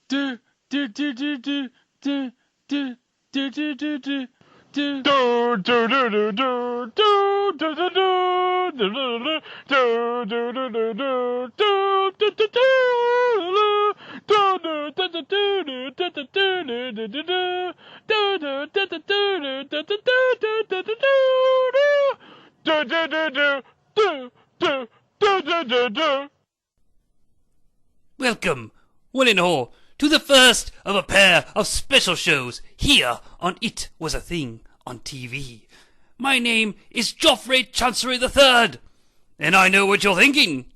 do do do do do do do do do do do. Do Do do do do do do do do do do do do do do do do do. Welcome, one and all, to the first of a pair of special shows here on It Was a Thing on TV. My name is Geoffrey Chancery III, and I know what you're thinking.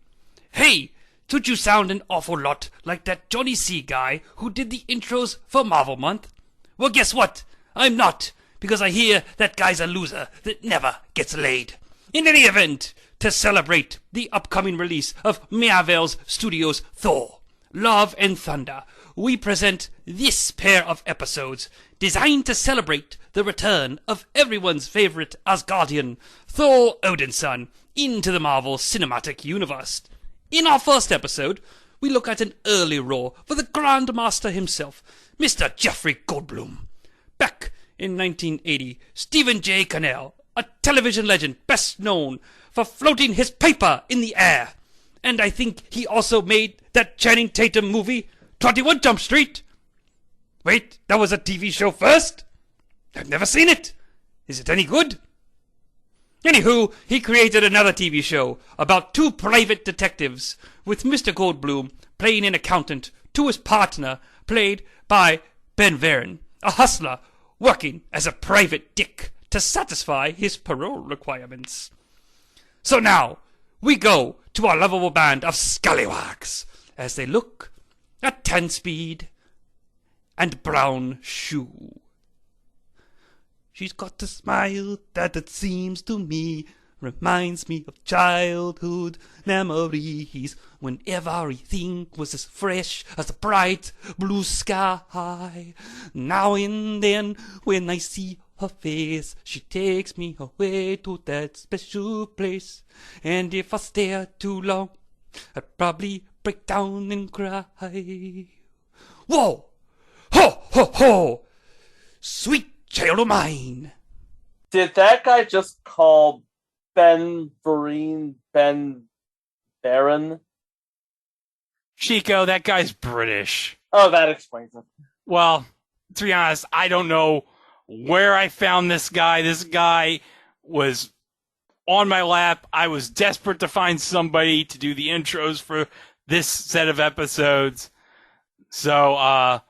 Hey, don't you sound an awful lot like that Johnny C guy who did the intros for Marvel Month? Well, guess what? I'm not, because I hear that guy's a loser that never gets laid. In any event, to celebrate the upcoming release of Marvel Studios' Thor, Love and Thunder, we present this pair of episodes designed to celebrate the return of everyone's favorite Asgardian, Thor Odinson, into the Marvel Cinematic Universe. In our first episode, we look at an early role for the Grandmaster himself, Mr. Jeffrey Goldblum. Back in 1980, Stephen J. Cannell, a television legend best known for floating his paper in the air. And I think he also made that Channing Tatum movie, 21 Jump Street. Wait, that was a TV show first? I've never seen it. Is it any good? Anywho, he created another TV show about two private detectives, with Mr. Goldblum playing an accountant to his partner, played by Ben Vereen, a hustler working as a private dick to satisfy his parole requirements. So now, we go to our lovable band of scallywags as they look at Tenspeed and Brown Shoe. She's got a smile that it seems to me reminds me of childhood memories, when everything was as fresh as a bright blue sky. Now and then when I see her face, she takes me away to that special place. And if I stare too long, I'd probably break down and cry. Whoa! Ho, ho, ho! Sweet child of mine! Did that guy just call Ben Vereen Ben Baron? Chico, that guy's British. Oh, that explains it. Well, to be honest, I don't know where I found this guy. This guy was on my lap. I was desperate to find somebody to do the intros for this set of episodes. So,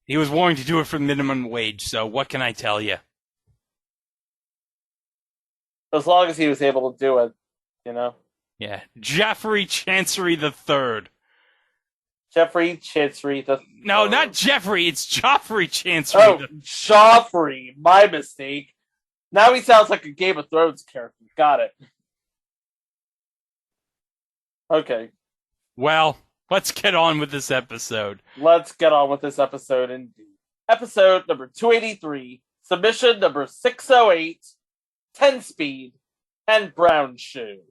he was willing to do it for minimum wage. So what can I tell you? As long as he was able to do it, you know? Yeah. Jeffrey Chancery III. Jeffrey Chancery the... No, not Jeffrey. It's Joffrey Chancery. Oh, Joffrey. My mistake. Now he sounds like a Game of Thrones character. Got it. Okay. Well, let's get on with this episode. Let's get on with this episode indeed. Episode number 283. Submission number 608. Tenspeed and Brown Shoe.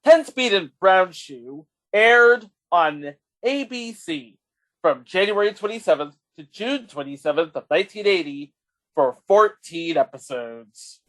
Tenspeed and Brown Shoe aired on ABC from January 27th to June 27th of 1980 for 14 episodes.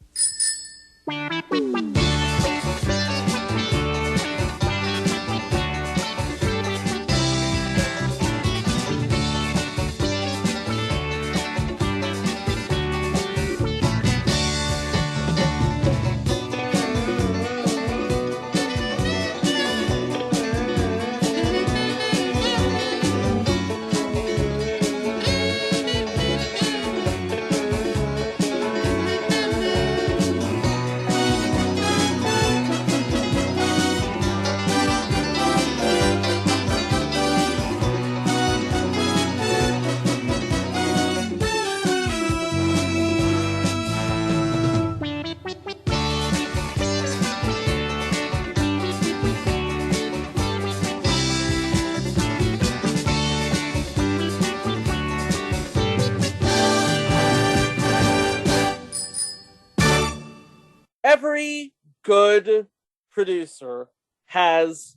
Every good producer has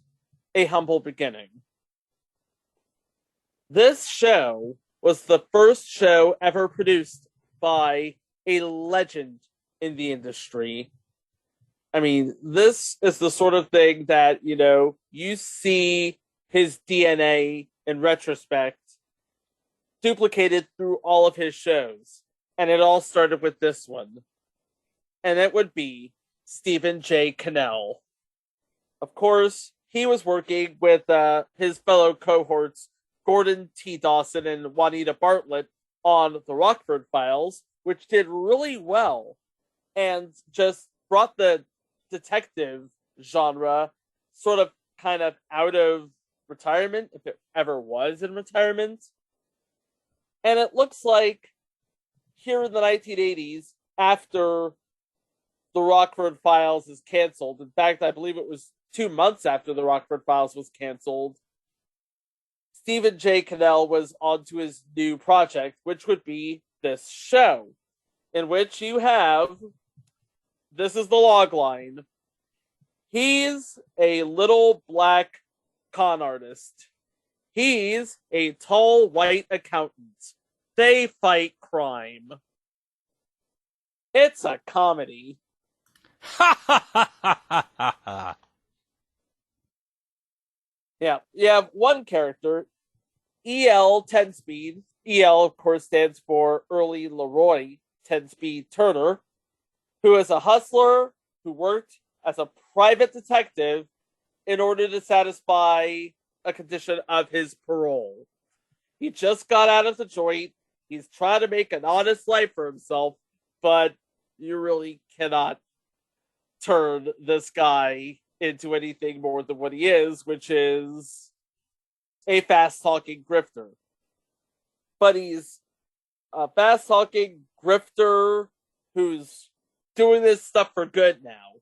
a humble beginning. This show was the first show ever produced by a legend in the industry. I mean, this is the sort of thing that, you see his DNA in retrospect duplicated through all of his shows. And it all started with this one. And it would be Stephen J. Cannell. Of course, he was working with his fellow cohorts, Gordon T. Dawson and Juanita Bartlett, on The Rockford Files, which did really well and just brought the detective genre sort of kind of out of retirement, if it ever was in retirement. And it looks like here in the 1980s, after The Rockford Files is canceled, in fact, I believe it was 2 months after The Rockford Files was canceled, Stephen J. Cannell was onto his new project, which would be this show, in which you have, this is the log line, he's a little black con artist. He's a tall white accountant. They fight crime. It's a comedy. Ha ha ha ha ha ha. Yeah, you have one character, E.L. Tenspeed. E.L., of course, stands for Early Leroy Tenspeed Turner, who is a hustler who worked as a private detective in order to satisfy a condition of his parole. He just got out of the joint. He's trying to make an honest life for himself, but you really cannot turn this guy into anything more than what he is, which is a fast-talking grifter. But he's a fast-talking grifter who's doing this stuff for good now.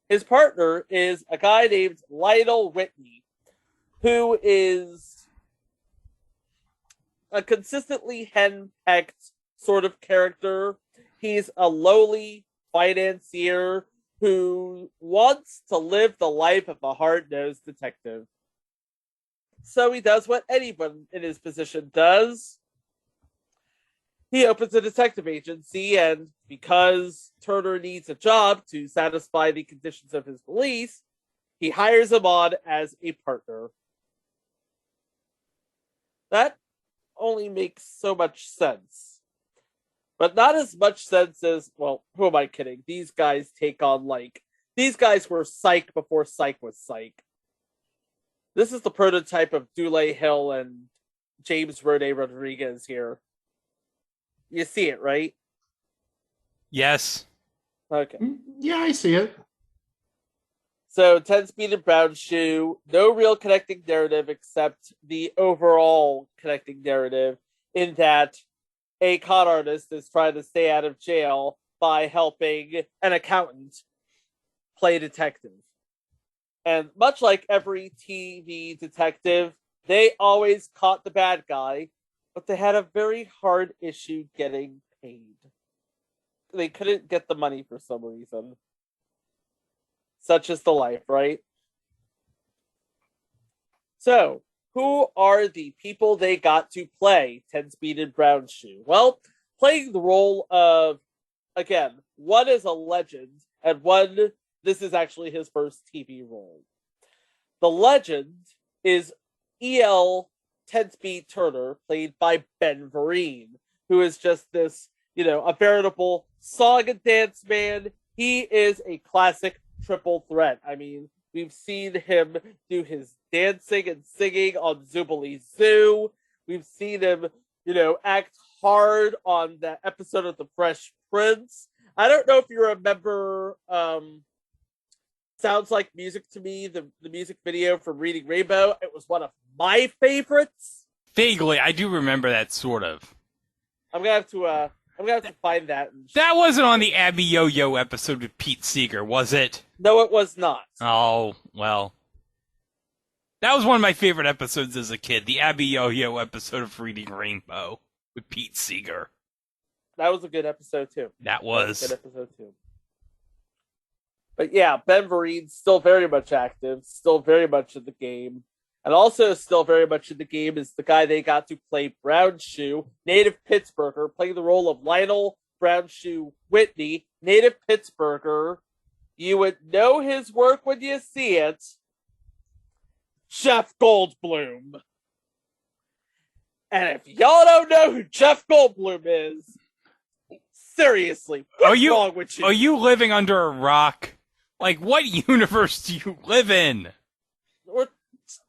His partner is a guy named Lionel Whitney, who is a consistently henpecked sort of character. He's a lowly financier who wants to live the life of a hard-nosed detective. So he does what anyone in his position does. He opens a detective agency, and because Turner needs a job to satisfy the conditions of his release, he hires him on as a partner. That only makes so much sense. But not as much sense as, well, who am I kidding? These guys take on, these guys were Psych before Psych was Psych. This is the prototype of Dule Hill and James Rene Rodriguez here. You see it, right? Yes. Okay. Yeah, I see it. So, Tenspeed and Brown Shoe, no real connecting narrative except the overall connecting narrative, in that a con artist is trying to stay out of jail by helping an accountant play detective. And much like every TV detective, they always caught the bad guy, but they had a very hard issue getting paid. They couldn't get the money for some reason. Such is the life, right? So, who are the people they got to play Tenspeed and Brown Shoe? Well, playing the role of, again, one is a legend, and one, this is actually his first TV role. The legend is E.L. Tenspeed Turner, played by Ben Vereen, who is just this, a veritable song and dance man. He is a classic triple threat. I mean, we've seen him do his dancing and singing on Zoobilee Zoo. We've seen him, act hard on that episode of The Fresh Prince. I don't know if you remember Sounds Like Music to Me, the music video from Reading Rainbow. It was one of my favorites. Vaguely, I do remember that, sort of. I'm gonna have to find that. That wasn't on the Abby Yo-Yo episode with Pete Seeger, was it? No, it was not. Oh, well. That was one of my favorite episodes as a kid, the Abby Yo-Yo episode of Reading Rainbow with Pete Seeger. That was a good episode, too. That was. A good episode, too. But yeah, Ben Vereen's still very much active, still very much in the game. And also still very much in the game is the guy they got to play Brown Shoe, native Pittsburgher, playing the role of Lionel Brown Shoe Whitney, native Pittsburgher. You would know his work when you see it. Jeff Goldblum. And if y'all don't know who Jeff Goldblum is, seriously, what's wrong with you? Are you living under a rock? Like, what universe do you live in? We're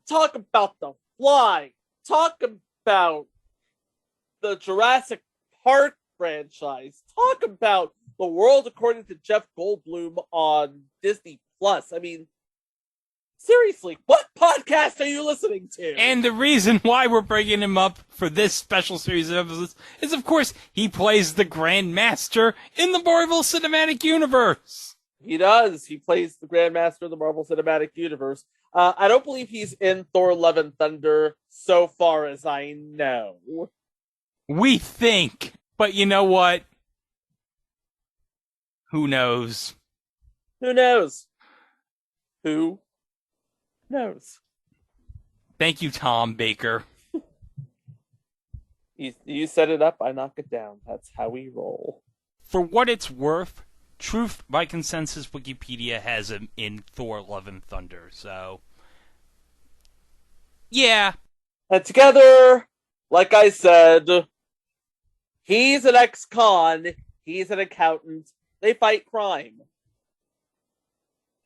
talk about The Fly. Talk about the Jurassic Park franchise. Talk about The World According to Jeff Goldblum on Disney Plus. I mean, seriously, what podcast are you listening to? And the reason why we're bringing him up for this special series of episodes is, of course, he plays the Grand Master in the Marvel Cinematic Universe. He does. He plays the Grand Master of the Marvel Cinematic Universe. I don't believe he's in Thor: Love and Thunder so far as I know. We think, but you know what? Who knows? Who knows? Who knows? Thank you, Tom Baker. You set it up, I knock it down. That's how we roll. For what it's worth, Truth by Consensus Wikipedia has him in Thor: Love and Thunder, so yeah. And together, like I said, he's an ex-con, he's an accountant, they fight crime.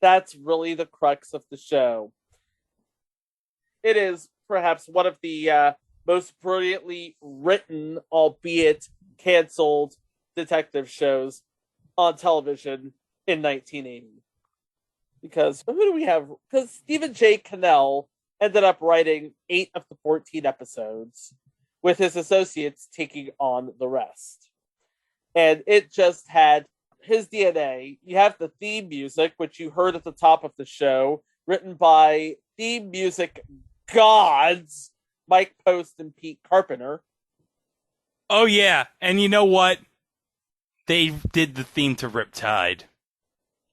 That's really the crux of the show. It is perhaps one of the most brilliantly written, albeit canceled, detective shows on television in 1980. Because who do we have? Because Stephen J. Cannell ended up writing 8 of the 14 episodes, with his associates taking on the rest. And it just had his DNA. You have the theme music, which you heard at the top of the show, written by theme music gods Mike Post and Pete Carpenter. Oh yeah, and you know what? They did the theme to Riptide.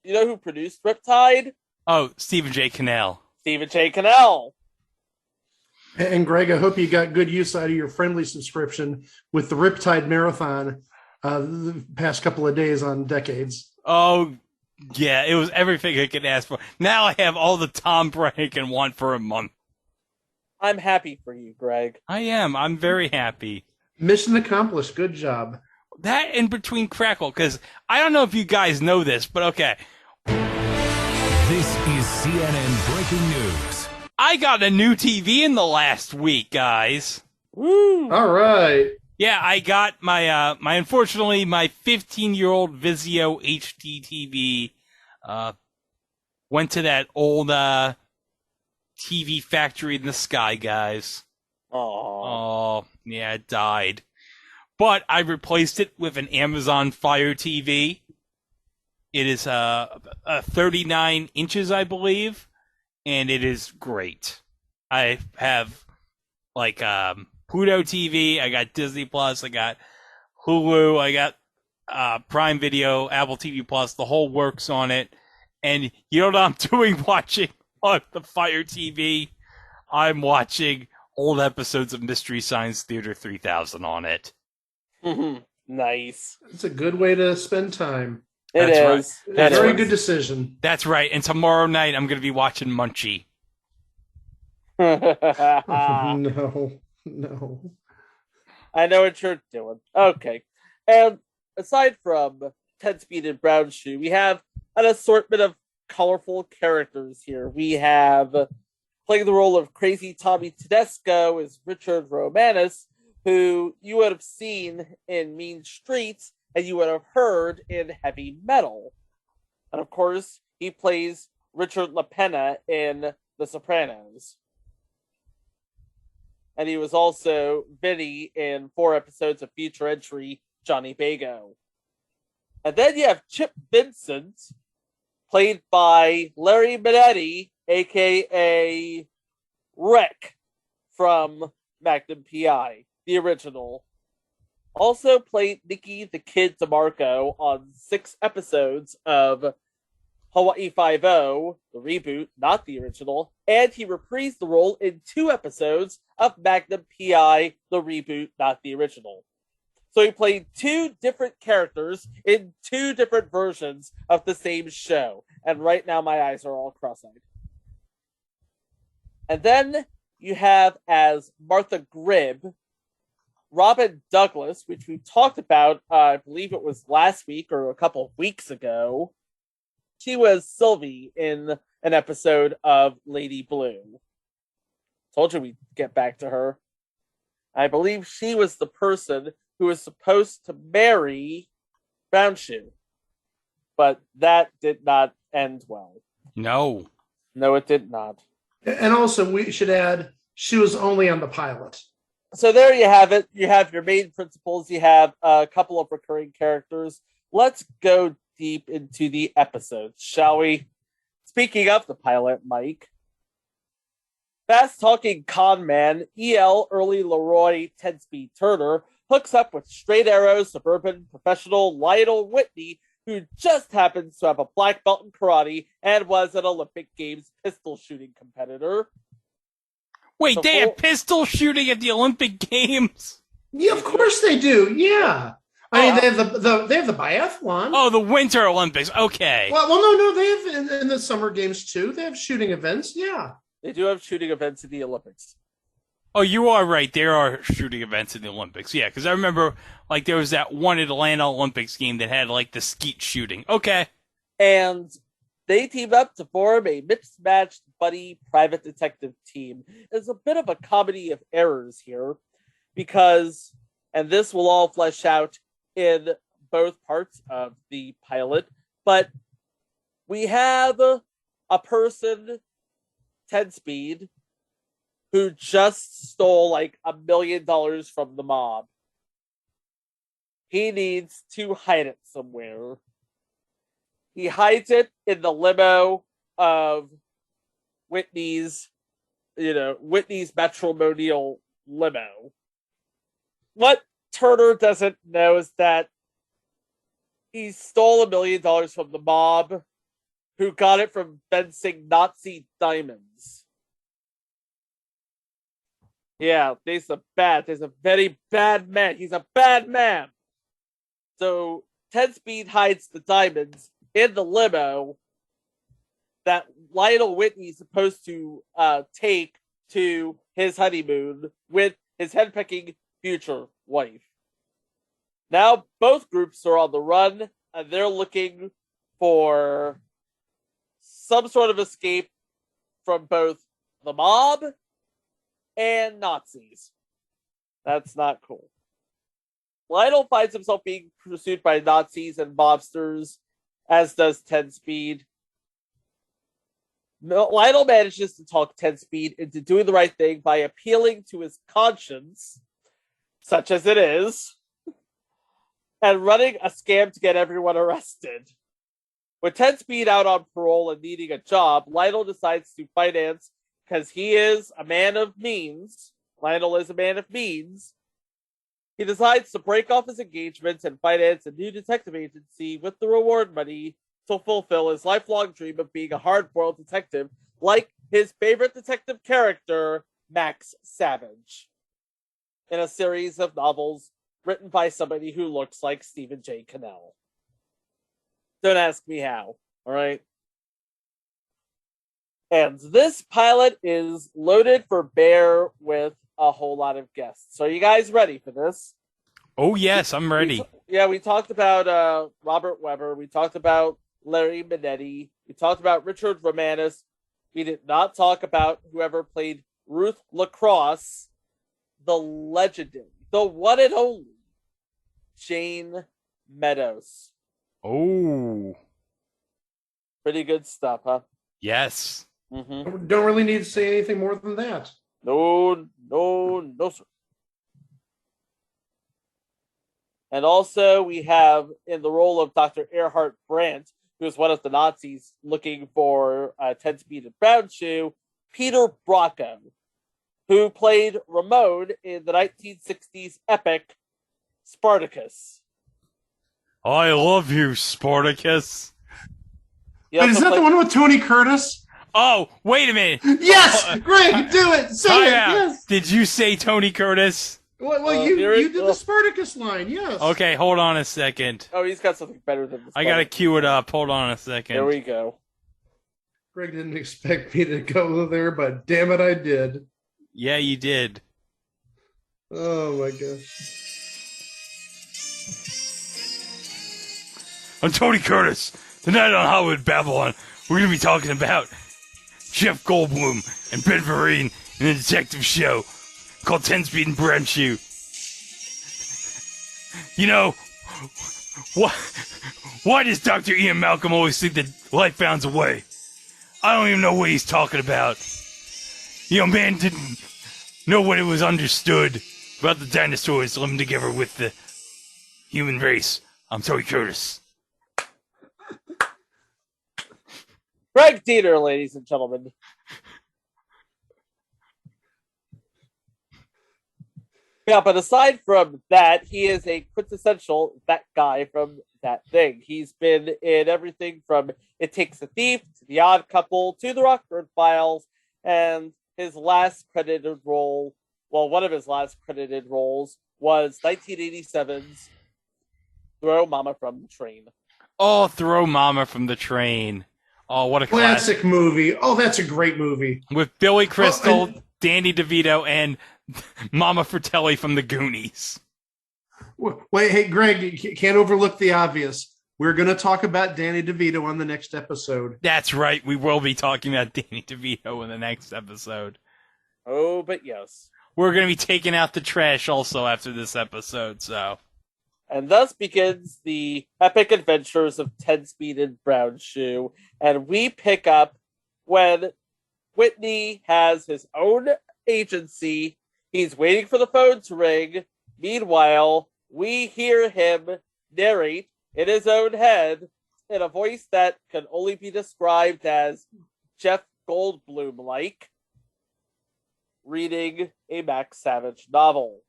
You know who produced Riptide? Oh, Stephen J. Cannell. Stephen J. Cannell. And Greg, I hope you got good use out of your friendly subscription with the Riptide Marathon the past couple of days on Decades. Oh, yeah, it was everything I could ask for. Now I have all the Tom Brady I can want for a month. I'm happy for you, Greg. I am. I'm very happy. Mission accomplished. Good job. That in between Crackle, because I don't know if you guys know this, but okay. This is CNN Breaking News. I got a new TV in the last week, guys. Woo! All right. Yeah, I got my unfortunately my 15-year-old Vizio HD TV went to that old TV factory in the sky, guys. Oh, yeah, it died. But I replaced it with an Amazon Fire TV. It is 39 inches, I believe, and it is great. I have like Pluto TV, I got Disney Plus, I got Hulu, I got Prime Video, Apple TV Plus, the whole works on it. And you know what I'm doing watching on the Fire TV? I'm watching old episodes of Mystery Science Theater 3000 on it. Nice. It's a good way to spend time. That's is. Right. That's Very right. good decision. That's right. And tomorrow night I'm going to be watching Munchie. No. I know what you're doing. Okay. And aside from Tenspeed and Brown Shoe, we have an assortment of colorful characters here. We have playing the role of Crazy Tommy Tedesco is Richard Romanus, who you would have seen in Mean Streets and you would have heard in Heavy Metal. And of course, he plays Richard LaPena in The Sopranos. And he was also Vinny in 4 episodes of Future Entry, Johnny Bago. And then you have Chip Vincent, played by Larry Minetti, a.k.a. Rick from Magnum P.I., the original. Also played Nicky the Kid DeMarco on 6 episodes of Hawaii Five-0, the reboot, not the original, and he reprised the role in 2 episodes of Magnum P.I., the reboot, not the original. So he played 2 different characters in 2 different versions of the same show. And right now my eyes are all cross-eyed. And then you have as Martha Gribb, Robin Douglas, which we talked about, I believe it was last week or a couple of weeks ago. She was Sylvie in an episode of Lady Blue. Told you we'd get back to her. I believe she was the person who was supposed to marry Brown Shoe. But that did not end well. No. No, it did not. And also, we should add, she was only on the pilot. So there you have it. You have your main principals. You have a couple of recurring characters. Let's go deep into the episodes, shall we? Speaking of the pilot, Mike, fast-talking con man E.L. Early Leroy Tenspeed Turner hooks up with straight arrow suburban professional Lionel Whitney, who just happens to have a black belt in karate and was an Olympic Games pistol shooting competitor. Wait, they have pistol shooting at the Olympic Games? Yeah, of course they do. Yeah. I mean, they have the biathlon. Oh, the Winter Olympics. Okay. Well, no. They have in the Summer Games too. They have shooting events. Yeah. They do have shooting events in the Olympics. Oh, you are right. There are shooting events in the Olympics. Yeah, because I remember, like, there was that one Atlanta Olympics game that had, like, the skeet shooting. Okay. And they team up to form a mismatched buddy private detective team. There's a bit of a comedy of errors here because, and this will all flesh out in both parts of the pilot, but we have a person, Tenspeed, who just stole like $1 million from the mob. He needs to hide it somewhere. He hides it in the limo of Whitney's matrimonial limo. What Turner doesn't know is that he stole $1 million from the mob, who got it from fencing Nazi diamonds. Yeah, he's a very bad man. He's a bad man. So Tenspeed hides the diamonds in the limo that Lionel Whitney is supposed to take to his honeymoon with his henpecking future wife. Now both groups are on the run, and they're looking for some sort of escape from both the mob and Nazis. That's not cool. Lionel finds himself being pursued by Nazis and mobsters, as does Tenspeed. Lionel manages to talk Tenspeed into doing the right thing by appealing to his conscience, such as it is, and running a scam to get everyone arrested. With Tenspeed out on parole and needing a job, Lionel decides to finance, because he is a man of means. Lionel is a man of means. He decides to break off his engagements and finance a new detective agency with the reward money to fulfill his lifelong dream of being a hard-boiled detective, like his favorite detective character, Max Savage, in a series of novels written by somebody who looks like Stephen J. Cannell. Don't ask me how, alright? And this pilot is loaded for bear with a whole lot of guests. So are you guys ready for this? Oh, yes, I'm ready. We talked about Robert Weber. We talked about Larry Minetti. We talked about Richard Romanus. We did not talk about whoever played Ruth LaCrosse, the legendary, the one and only Jane Meadows. Oh. Pretty good stuff, huh? Yes. Mm-hmm. Don't really need to say anything more than that. No, sir. And also, we have in the role of Dr. Erhard Brandt, who is one of the Nazis looking for Tenspeed and Brown Shoe, Peter Bracco, who played Ramon in the 1960s epic Spartacus. I love you, Spartacus. He Wait, is also that the played- one with Tony Curtis? Oh, wait a minute. Yes, Greg, do it. Say Time it. out. Yes. Did you say Tony Curtis? Well, you did the Spartacus line. Yes. Okay, hold on a second. Oh, he's got something better than this. I gotta cue it up. Hold on a second. There we go. Greg didn't expect me to go there, but damn it, I did. Yeah, you did. Oh my god. I'm Tony Curtis. Tonight on Hollywood Babylon, we're gonna be talking about Jeff Goldblum and Ben Vereen in a detective show called Tenspeed and Brown Shoe. You know, why does Dr. Ian Malcolm always think that life finds a way? I don't even know what he's talking about. You know, man didn't know what it was understood about the dinosaurs living together with the human race. I'm Tony Curtis. Greg Dieter, ladies and gentlemen. Yeah, but aside from that, he is a quintessential that guy from That Thing. He's been in everything from It Takes a Thief to The Odd Couple to The Rockford Files, and his last credited role, well, one of his last credited roles was 1987's Throw Mama from the Train. Oh, Throw Mama from the Train. Oh, what a Classic movie. Oh, that's a great movie. With Billy Crystal, and- Danny DeVito, and Mama Fratelli from the Goonies. Wait, hey, Greg, you can't overlook the obvious. We're going to talk about Danny DeVito on the next episode. That's right, we will be talking about Danny DeVito in the next episode. Oh, but yes. We're going to be taking out the trash also after this episode, so. And thus begins the epic adventures of Tenspeed and Brown Shoe. And we pick up when Whitney has his own agency. He's waiting for the phone to ring. Meanwhile, we hear him narrate in his own head in a voice that can only be described as Jeff Goldblum-like, reading a Max Savage novel.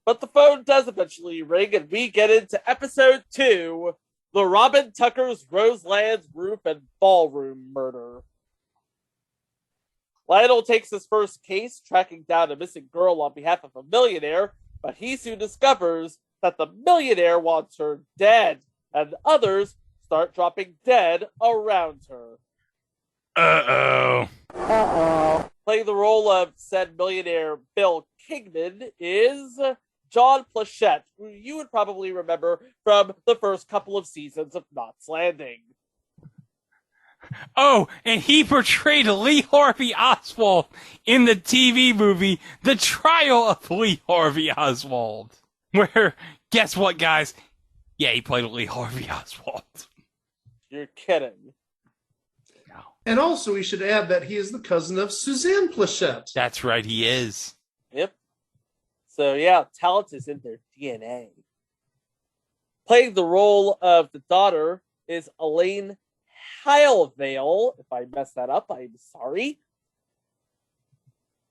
But the phone does eventually ring, and we get into episode 2, The Robin Tucker's Roseland's Roof and Ballroom Murder. Lionel takes his first case, tracking down a missing girl on behalf of a millionaire, but he soon discovers that the millionaire wants her dead, and others start dropping dead around her. Uh-oh. Playing the role of said millionaire Bill Kingman is John Plachette, who you would probably remember from the first couple of seasons of Knots Landing. Oh, and he portrayed Lee Harvey Oswald in the TV movie The Trial of Lee Harvey Oswald. Where, guess what, guys? Yeah, he played Lee Harvey Oswald. You're kidding. No. And also, we should add that he is the cousin of Suzanne Plachette. That's right, he is. Yep. So yeah, talent is in their DNA. Playing the role of the daughter is Elaine Heilvale. If I messed that up, I'm sorry.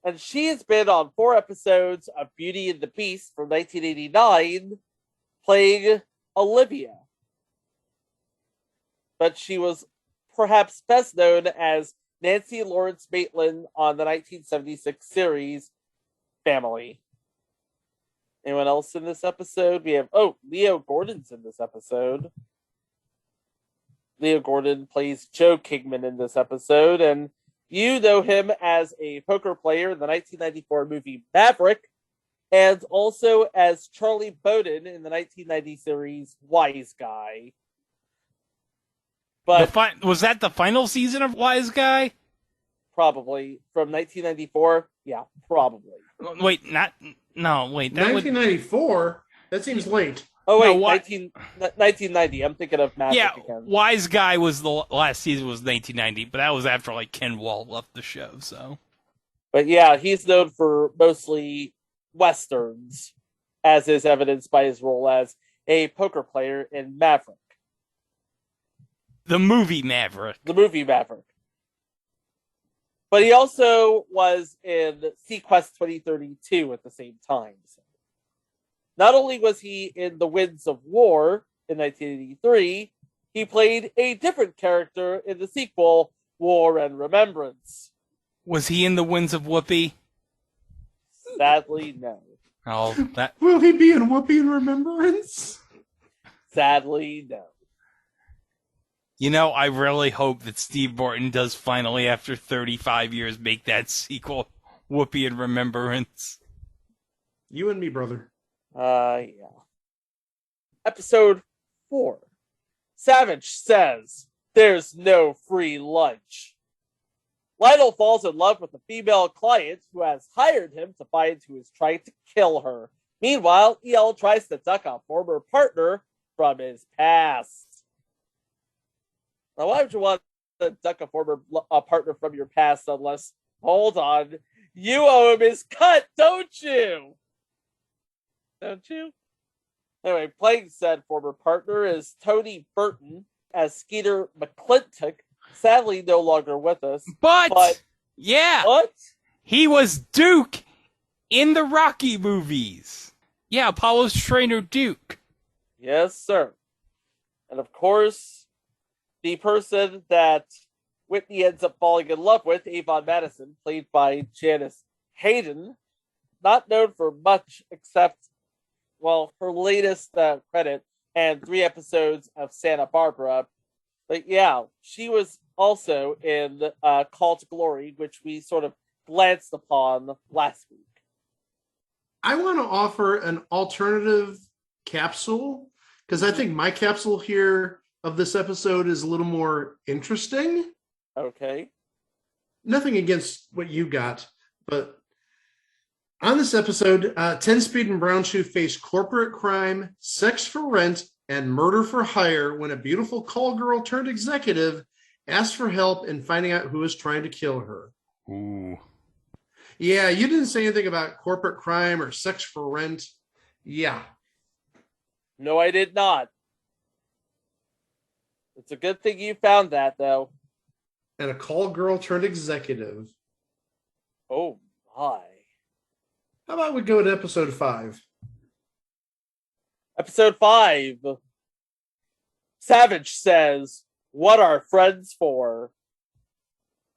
And she has been on 4 episodes of Beauty and the Beast from 1989, playing Olivia. But she was perhaps best known as Nancy Lawrence Maitland on the 1976 series Family. Anyone else in this episode? We have, Leo Gordon's in this episode. Leo Gordon plays Joe Kingman in this episode, and you know him as a poker player in the 1994 movie Maverick, and also as Charlie Bowden in the 1990 series Wise Guy. But Was that the final season of Wise Guy? probably from 1994, yeah, probably. Wait, that 1994? That seems late. Oh wait, No, 1990. I'm thinking of Maverick yeah, again. Wise Guy was the last season was 1990, but that was after like Ken Wall left the show. So, But yeah, he's known for mostly westerns, as is evidenced by his role as a poker player in Maverick, the movie Maverick. the movie Maverick. But he also was in Sequest 2032 at the same time. So not only was he in The Winds of War in 1983, he played a different character in the sequel, War and Remembrance. Was he in The Winds of Whoopi? Sadly, no. Oh, that. Will he be in Whoopi in Remembrance? Sadly, no. You know, I really hope that Steve Martin does finally, after 35 years, make that sequel, Whoopi in Remembrance. You and me, brother. Yeah. Episode 4. Savage says, "There's no free lunch." Lionel falls in love with a female client who has hired him to find who is trying to kill her. Meanwhile, EL tries to duck a former partner from his past. Now, why would you want to duck a former partner from your past unless, hold on, you owe him his cut, don't you? Don't you? Anyway, playing said former partner is Tony Burton as Skeeter McClintock, sadly no longer with us. But yeah, What? he was Duke in the Rocky movies. Yeah, Apollo's trainer Duke. Yes, sir. And of course, the person that Whitney ends up falling in love with, Avon Madison, played by Janice Hayden, not known for much except, well, her latest credit and 3 episodes of Santa Barbara. But yeah, she was also in Call to Glory, which we sort of glanced upon last week. I want to offer an alternative capsule because I think my capsule here of this episode is a little more interesting. Okay. Nothing against what you got, but on this episode, Tenspeed and Brown Shoe face corporate crime, sex for rent, and murder for hire when a beautiful call girl turned executive asks for help in finding out who is trying to kill her. Ooh. Yeah, you didn't say anything about corporate crime or sex for rent. Yeah. No, I did not. It's a good thing you found that, though. And a call girl turned executive. Oh, my. How about we go to episode 5? Episode 5. Savage says, "What are friends for?"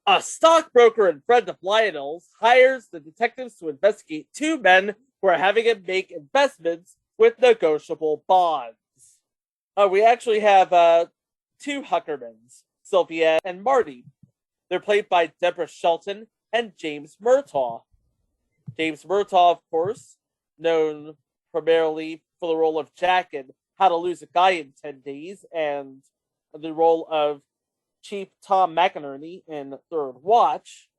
A stockbroker and friend of Lionel's hires the detectives to investigate 2 men who are having him make investments with negotiable bonds. We actually have 2 Huckermans, Sylvia and Marty. They're played by Deborah Shelton and James Murtaugh. James Murtaugh, of course, known primarily for the role of Jack in How to Lose a Guy in 10 Days and the role of Chief Tom McInerney in Third Watch,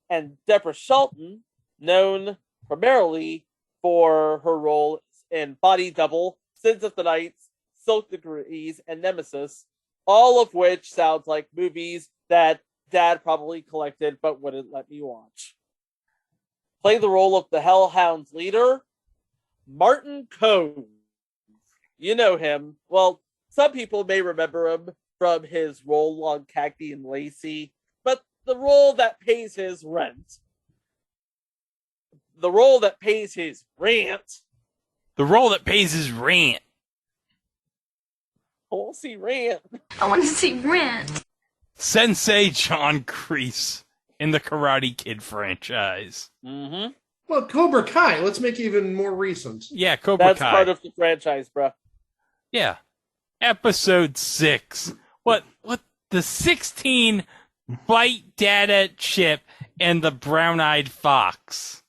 and Deborah Shelton, known primarily for her role in Body Double, Sins of the Nights, Silk Degrees, and Nemesis, all of which sounds like movies that Dad probably collected but wouldn't let me watch. Playing the role of the Hellhound's leader, Martin Cove. You know him. Well, some people may remember him from his role on Cagney and Lacey, but the role that pays his rent, the role that pays his rent, The role that pays his rent. I won't see rent. I want to see Rent. Sensei John Kreese in the Karate Kid franchise. Mm-hmm. Well, Cobra Kai. Let's make it even more recent. Yeah, Cobra That's Kai. part of the franchise, bro. Yeah. Episode 6. What the 16 bite data chip and the brown-eyed fox.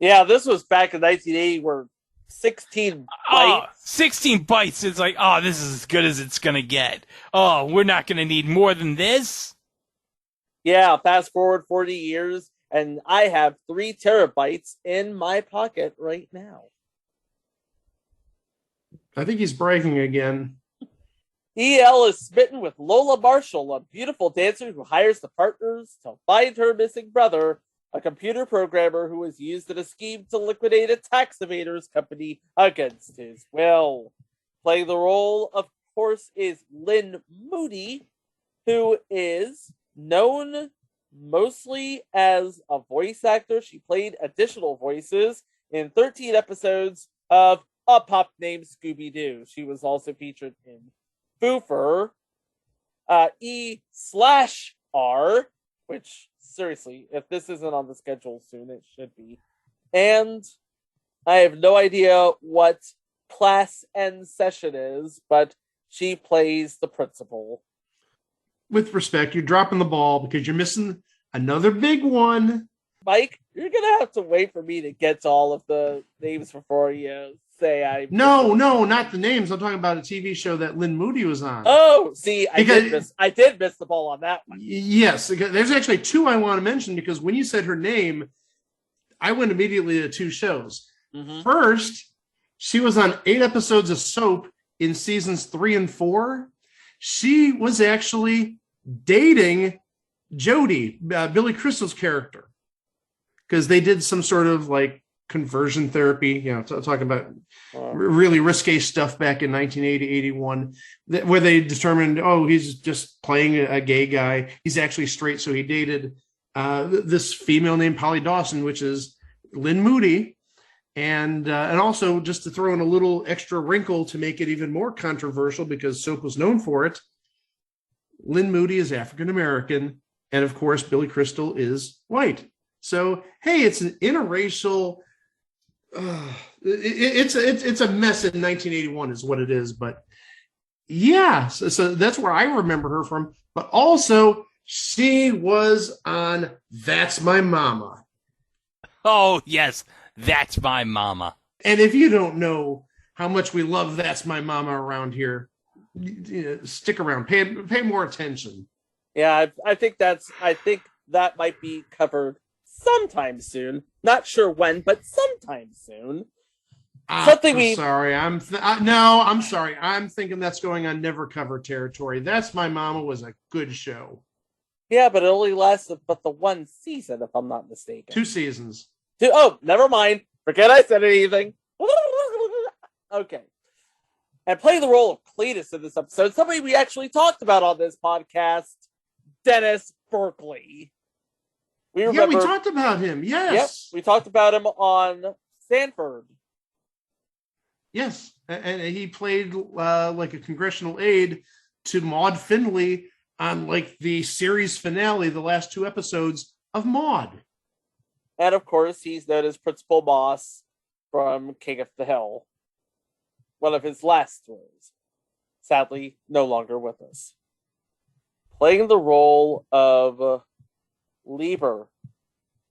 Yeah, this was back in 1980 where 16 Oh, bites. 16 bites. It's like, oh, this is as good as it's going to get. Oh, we're not going to need more than this? Yeah, fast forward 40 years, and I have 3 terabytes in my pocket right now. I think he's bragging again. EL is smitten with Lola Marshall, a beautiful dancer who hires the partners to find her missing brother, a computer programmer who was used in a scheme to liquidate a tax evaders company against his will. Playing the role, of course, is Lynn Moody, who is known mostly as a voice actor. She played additional voices in 13 episodes of A Pup Named Scooby-Doo. She was also featured in Foofer, E/R, which, seriously, if this isn't on the schedule soon, it should be. And I have no idea what Class N session is, but she plays the principal. With respect, you're dropping the ball because you're missing another big one. Mike, you're going to have to wait for me to get to all of the names before you say I... No, not the names. I'm talking about a TV show that Lynn Moody was on. Oh, see, I did miss the ball on that one. Yes, there's actually two I want to mention because when you said her name, I went immediately to two shows. Mm-hmm. First, she was on 8 episodes of soap in seasons 3 and 4. She was actually dating Jody, Billy Crystal's character, because they did some sort of like conversion therapy, talking about really risque stuff back in 1980, 81, where they determined, he's just playing a gay guy. He's actually straight. So he dated this female named Polly Dawson, which is Lynn Moody. And also, just to throw in a little extra wrinkle to make it even more controversial, because soap was known for it, Lynn Moody is African-American. And of course, Billy Crystal is white. So, hey, it's an interracial. It's a mess in 1981 is what it is. But yeah, so that's where I remember her from. But also, she was on That's My Mama. Oh, yes, That's My Mama. And if you don't know how much we love That's My Mama around here, stick around, pay more attention. Yeah, I think that might be covered sometime soon. Not sure when, but sometime soon. I'm sorry. I'm sorry. I'm thinking that's going on Never Cover territory. That's My Mama was a good show. Yeah, but it only lasted but the one season, if I'm not mistaken. 2 seasons. Oh, never mind. Forget I said anything. Okay. And playing the role of Cletus in this episode, somebody we actually talked about on this podcast, Dennis Berkeley. We talked about him. Yes. Yep, we talked about him on Stanford. Yes, and he played like a congressional aide to Maude Findlay on like the series finale, the last 2 episodes of Maude. And of course, he's known as Principal Moss from King of the Hill. One of his last roles. Sadly, no longer with us. Playing the role of Lieber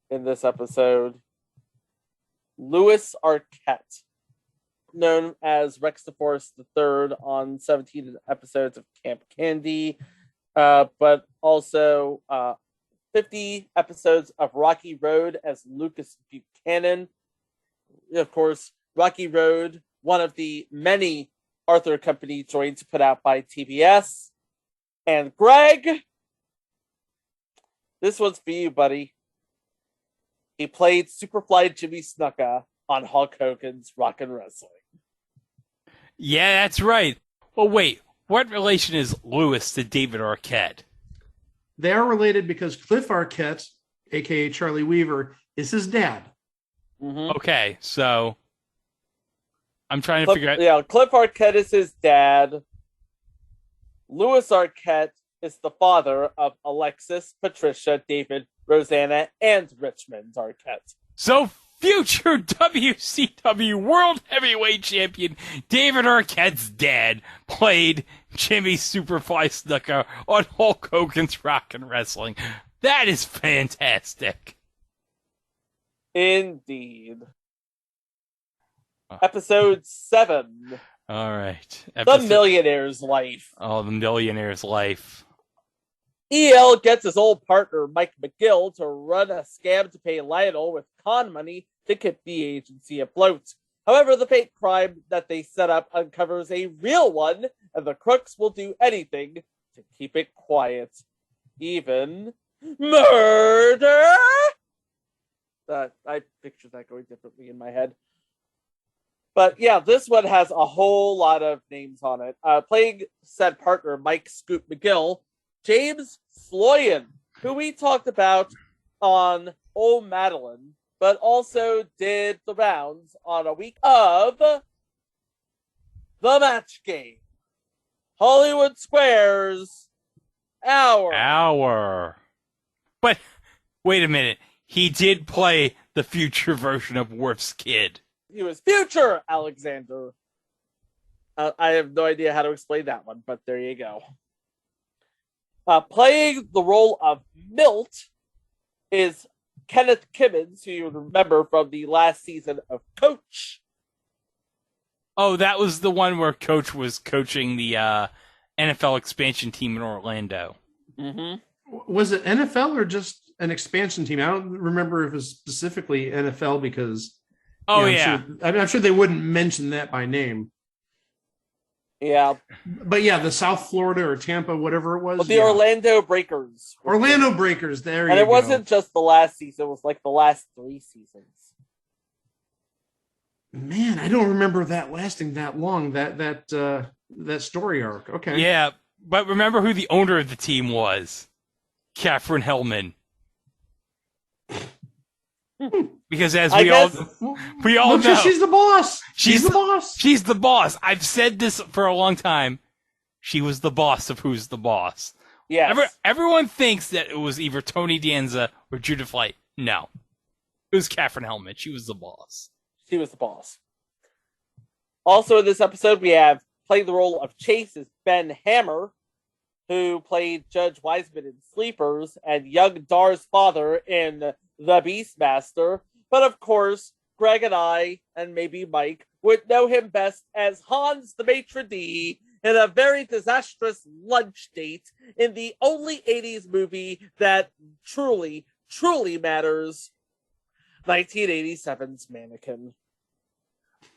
in this episode, Louis Arquette, known as Rex DeForest III on 17 episodes of Camp Candy, but also 50 episodes of Rocky Road as Lucas Buchanan. Of course, Rocky Road, one of the many Arthur Company joints put out by TBS. And Greg, this one's for you, buddy. He played Superfly Jimmy Snuka on Hulk Hogan's Rockin' Wrestling. Yeah, that's right. Well, wait. What relation is Lewis to David Arquette? They are related because Cliff Arquette, a.k.a. Charlie Weaver, is his dad. Mm-hmm. Okay, so I'm trying to figure out... Yeah, Cliff Arquette is his dad. Louis Arquette is the father of Alexis, Patricia, David, Rosanna, and Richmond Arquette. So, future WCW World Heavyweight Champion David Arquette's dad played Jimmy Superfly Snuka on Hulk Hogan's Rockin' Wrestling. That is fantastic. Indeed. Episode 7. All right. The Millionaire's Life. Oh, The Millionaire's Life. EL gets his old partner, Mike McGill, to run a scam to pay Lionel with con money to keep the agency afloat. However, the fake crime that they set up uncovers a real one, and the crooks will do anything to keep it quiet. Even murder? I pictured that going differently in my head. But yeah, this one has a whole lot of names on it. Playing said partner, Mike Scoop McGill, James Sloyan, who we talked about on Old Madeline, but also did the rounds on a week of The Match Game. Hollywood Squares Hour. Hour. But wait a minute. He did play the future version of Worf's kid. He was future Alexander. I have no idea how to explain that one, but there you go. Playing the role of Milt is Kenneth Kimmins, who you remember from the last season of Coach. Oh, that was the one where Coach was coaching the NFL expansion team in Orlando. Mm-hmm. Was it NFL or just an expansion team? I don't remember if it was specifically NFL because. Oh, I'm sure they wouldn't mention that by name. Yeah. But yeah, the South Florida or Tampa, whatever it was. But the Orlando Breakers. Orlando Breakers, there you go. And it wasn't just the last season, it was like the last 3 seasons. Man, I don't remember that lasting that long, that story arc. Okay. Yeah, but remember who the owner of the team was? Catherine Hellman. Because as we all know, she's the boss. She's the boss. She's the boss. I've said this for a long time. She was the boss of Who's the Boss. Yes. Everyone thinks that it was either Tony Danza or Judith Light. No. It was Catherine Hellman. She was the boss. She was the boss. Also in this episode, we have playing the role of Chase is Ben Hammer, who played Judge Wiseman in Sleepers and young Dar's father in The Beastmaster. But of course, Greg and I, and maybe Mike, would know him best as Hans the Maitre d' in a very disastrous lunch date in the only 80s movie that truly, truly matters, 1987's Mannequin.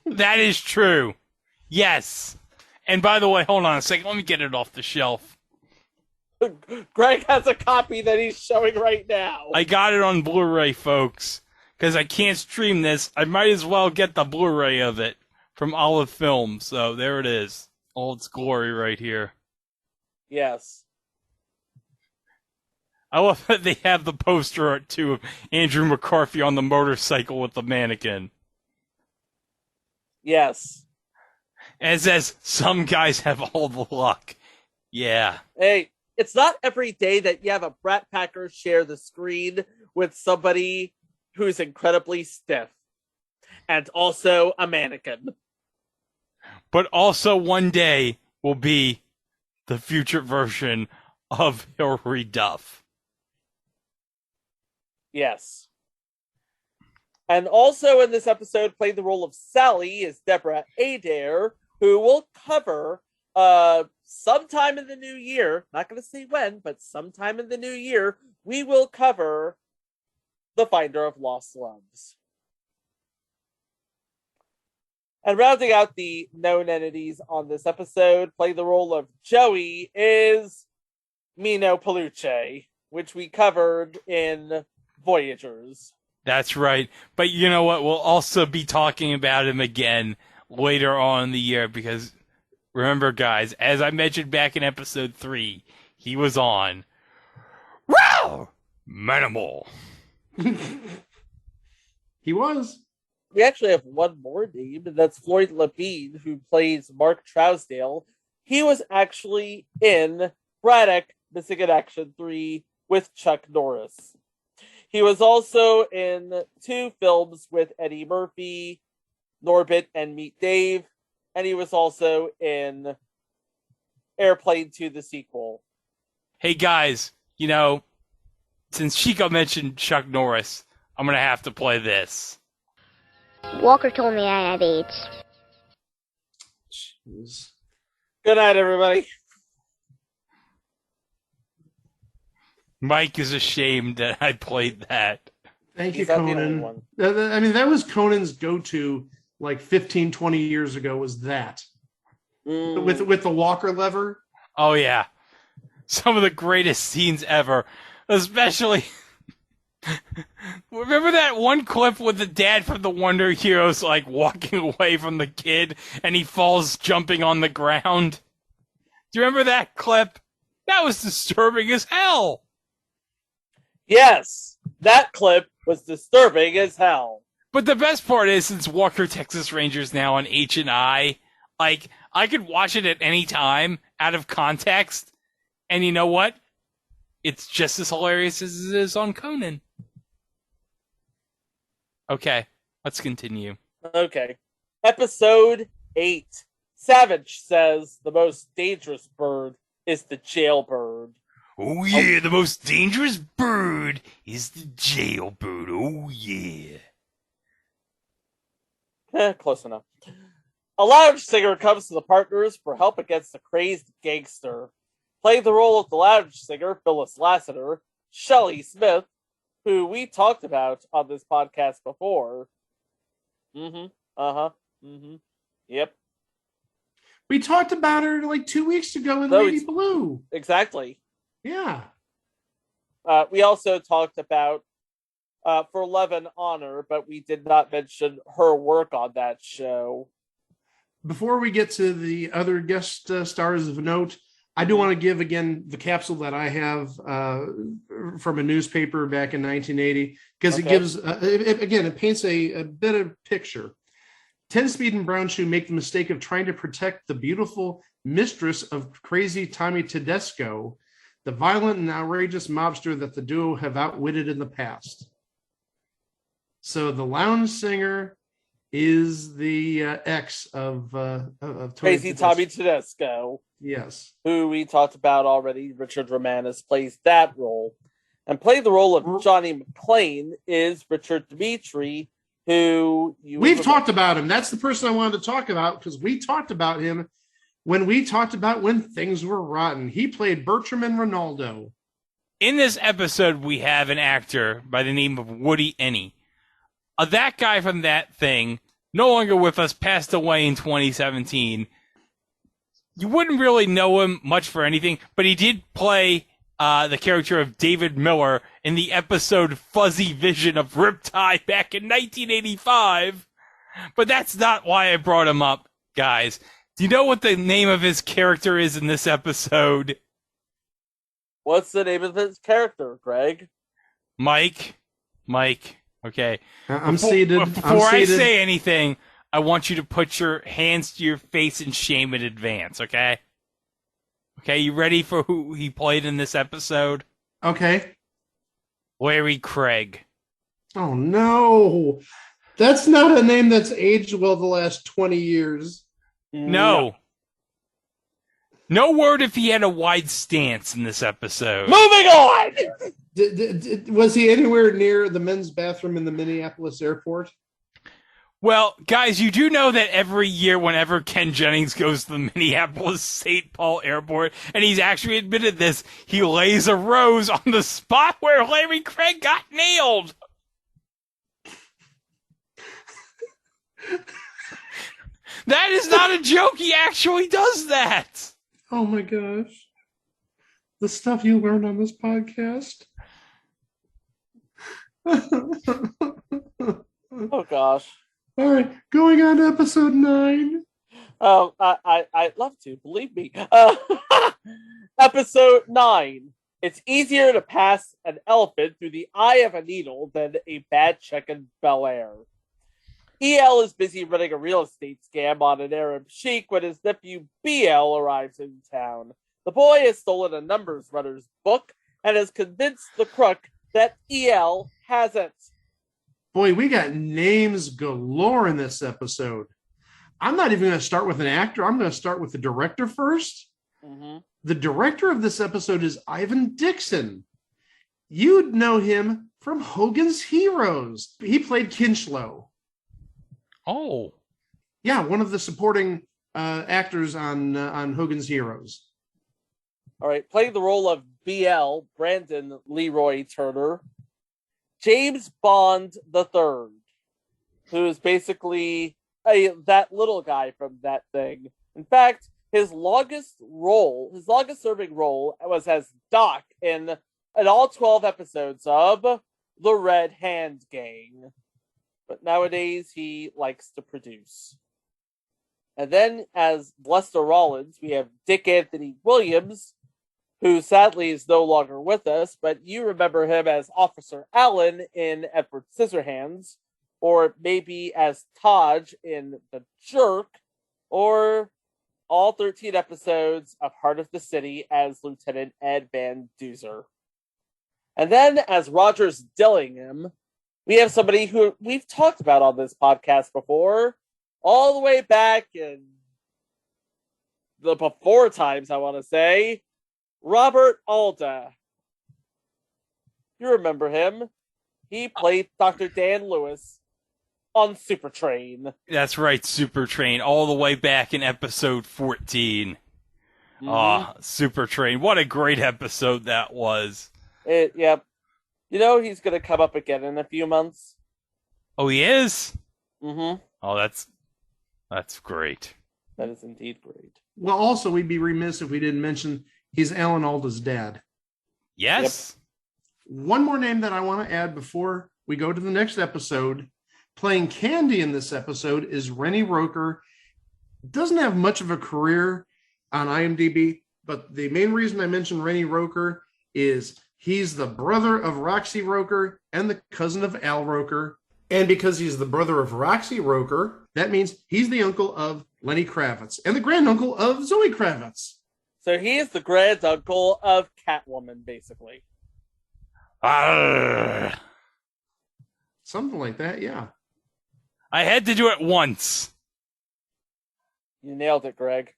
That is true. Yes. And by the way, hold on a second. Let me get it off the shelf. Greg has a copy that he's showing right now. I got it on Blu-ray, folks. Because I can't stream this, I might as well get the Blu-ray of it from Olive Film. So there it is. All its glory right here. Yes. I love that they have the poster art, too, of Andrew McCarthy on the motorcycle with the mannequin. Yes. And it says, some guys have all the luck. Yeah. Hey, it's not every day that you have a Brat Packer share the screen with somebody who's incredibly stiff. And also a mannequin. But also one day will be the future version of Hilary Duff. Yes. And also in this episode, playing the role of Sally is Deborah Adair, who will cover sometime in the new year, not going to say when, but sometime in the new year, we will cover The Finder of Lost Loves. And rounding out the known entities on this episode, playing the role of Joey is Mino Peluche, which we covered in Voyagers. That's right. But you know what? We'll also be talking about him again later on in the year because remember, guys, as I mentioned back in episode 3, he was on Wow! Manimal. He was. We actually have one more name, and that's Floyd Labine, who plays Mark Trousdale. He was actually in Braddock Missing in Action 3 with Chuck Norris. He was also in 2 films with Eddie Murphy, Norbit and Meet Dave, and he was also in Airplane 2, the sequel. Hey, guys, you know, since Chico mentioned Chuck Norris, I'm going to have to play this. Walker told me I have AIDS. Jeez. Good night, everybody. Mike is ashamed that I played that. Thank you, He's not the only Conan. one. I mean, that was Conan's go-to like 15, 20 years ago was that. With the walker lever. Oh, yeah. Some of the greatest scenes ever. Especially... Remember that one clip with the dad from the Wonder Heroes like walking away from the kid and he falls jumping on the ground? Do you remember that clip? That was disturbing as hell. Yes, that clip was disturbing as hell. But the best part is, since Walker Texas Ranger's now on H&I, Like, I could watch it at any time out of context, and you know what? It's just as hilarious as it is on Conan. Okay, let's continue. Okay. Episode 8. Savage says the most dangerous bird is the jailbird. Oh yeah, the most dangerous bird is the jailbird. Oh yeah. Close enough. A lounge singer comes to the partners for help against the crazed gangster. Played the role of the lounge singer, Phyllis Lassiter, Shelley Smith, who we talked about on this podcast before. Yep. We talked about her like 2 weeks ago in No, Lady it's- Blue. Exactly. Yeah. We also talked about For Love and Honor, but we did not mention her work on that show. Before we get to the other guest stars of note, I do want to give again the capsule that I have from a newspaper back in 1980, because it gives, it paints a bit of picture. Tenspeed and Brown Shoe make the mistake of trying to protect the beautiful mistress of crazy Tommy Tedesco, the violent and outrageous mobster that the duo have outwitted in the past. So the lounge singer is the ex of Crazy Tommy Tedesco. Yes. Who we talked about already. Richard Romanus plays that role. And playing the role of Johnny McClane is Richard Dimitri, who we've talked about him. That's the person I wanted to talk about, because we talked about him when we talked about When Things Were Rotten. He played Bertram and Ronaldo. In this episode, we have an actor by the name of Woody Enney. That guy from That Thing, no longer with us, passed away in 2017. You wouldn't really know him much for anything, but he did play the character of David Miller in the episode Fuzzy Vision of Riptide back in 1985. But that's not why I brought him up, guys. Do you know what the name of his character is in this episode? What's the name of his character, Greg? Mike. Okay. I'm seated. Before I say anything, I want you to put your hands to your face in shame in advance, okay? Okay, you ready for who he played in this episode? Okay. Larry Craig. Oh, no. That's not a name that's aged well the last 20 years. No. No word if he had a wide stance in this episode. Moving on! Was he anywhere near the men's bathroom in the Minneapolis airport? Well, guys, you do know that every year whenever Ken Jennings goes to the Minneapolis St. Paul airport, and he's actually admitted this, he lays a rose on the spot where Larry Craig got nailed. That is not a joke. He actually does that. Oh, my gosh. The stuff you learn on this podcast. Oh, gosh. All right, going on to episode 9. Oh, I'd love to, believe me. Episode 9. It's easier to pass an elephant through the eye of a needle than a bad check in Bel Air. EL is busy running a real estate scam on an Arab sheik when his nephew BL arrives in town. The boy has stolen a numbers runner's book and has convinced the crook that EL hasn't. Boy, we got names galore in this episode. I'm not even going to start with an actor. I'm going to start with the director first. Mm-hmm. The director of this episode is Ivan Dixon. You'd know him from Hogan's Heroes. He played Kinchlow. Oh. Yeah, one of the supporting actors on Hogan's Heroes. All right, playing the role of BL, Brandon Leroy Turner, James Bond III, who is basically that little guy from That Thing. In fact, his longest serving role was as Doc in all 12 episodes of The Red Hand Gang. But nowadays, he likes to produce. And then, as Lester Rollins, we have Dick Anthony Williams, who sadly is no longer with us, but you remember him as Officer Allen in Edward Scissorhands, or maybe as Taj in The Jerk, or all 13 episodes of Heart of the City as Lieutenant Ed Van Duzer. And then as Rogers Dillingham, we have somebody who we've talked about on this podcast before, all the way back in the before times, I want to say, Robert Alda. You remember him. He played Dr. Dan Lewis on Super Train. That's right, Super Train, all the way back in episode 14. Super Train. What a great episode that was. Yep. You know he's going to come up again in a few months. Oh, he is? Mm-hmm. Oh, that's great. That is indeed great. Well, also, we'd be remiss if we didn't mention he's Alan Alda's dad. Yes. Yep. One more name that I want to add before we go to the next episode. Playing Candy in this episode is Rennie Roker. Doesn't have much of a career on IMDb, but the main reason I mentioned Rennie Roker is he's the brother of Roxy Roker and the cousin of Al Roker. And because he's the brother of Roxy Roker, that means he's the uncle of Lenny Kravitz and the granduncle of Zoe Kravitz. So he is the granduncle of Catwoman, basically. Something like that, yeah. I had to do it once. You nailed it, Greg.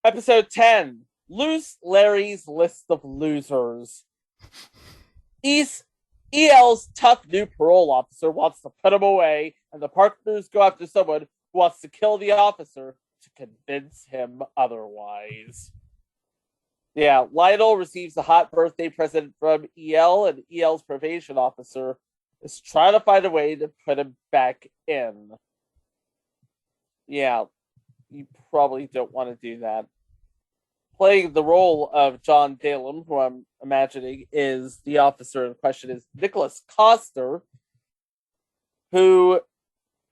Episode 10, Loose Larry's List of Losers. EL's tough new parole officer wants to put him away, and the partners go after someone who wants to kill the officer to convince him otherwise. Yeah, Lionel receives a hot birthday present from EL, and EL's probation officer is trying to find a way to put him back in. Yeah, you probably don't want to do that. Playing the role of John Dalem, who I'm imagining is the officer in question, is Nicholas Coster, who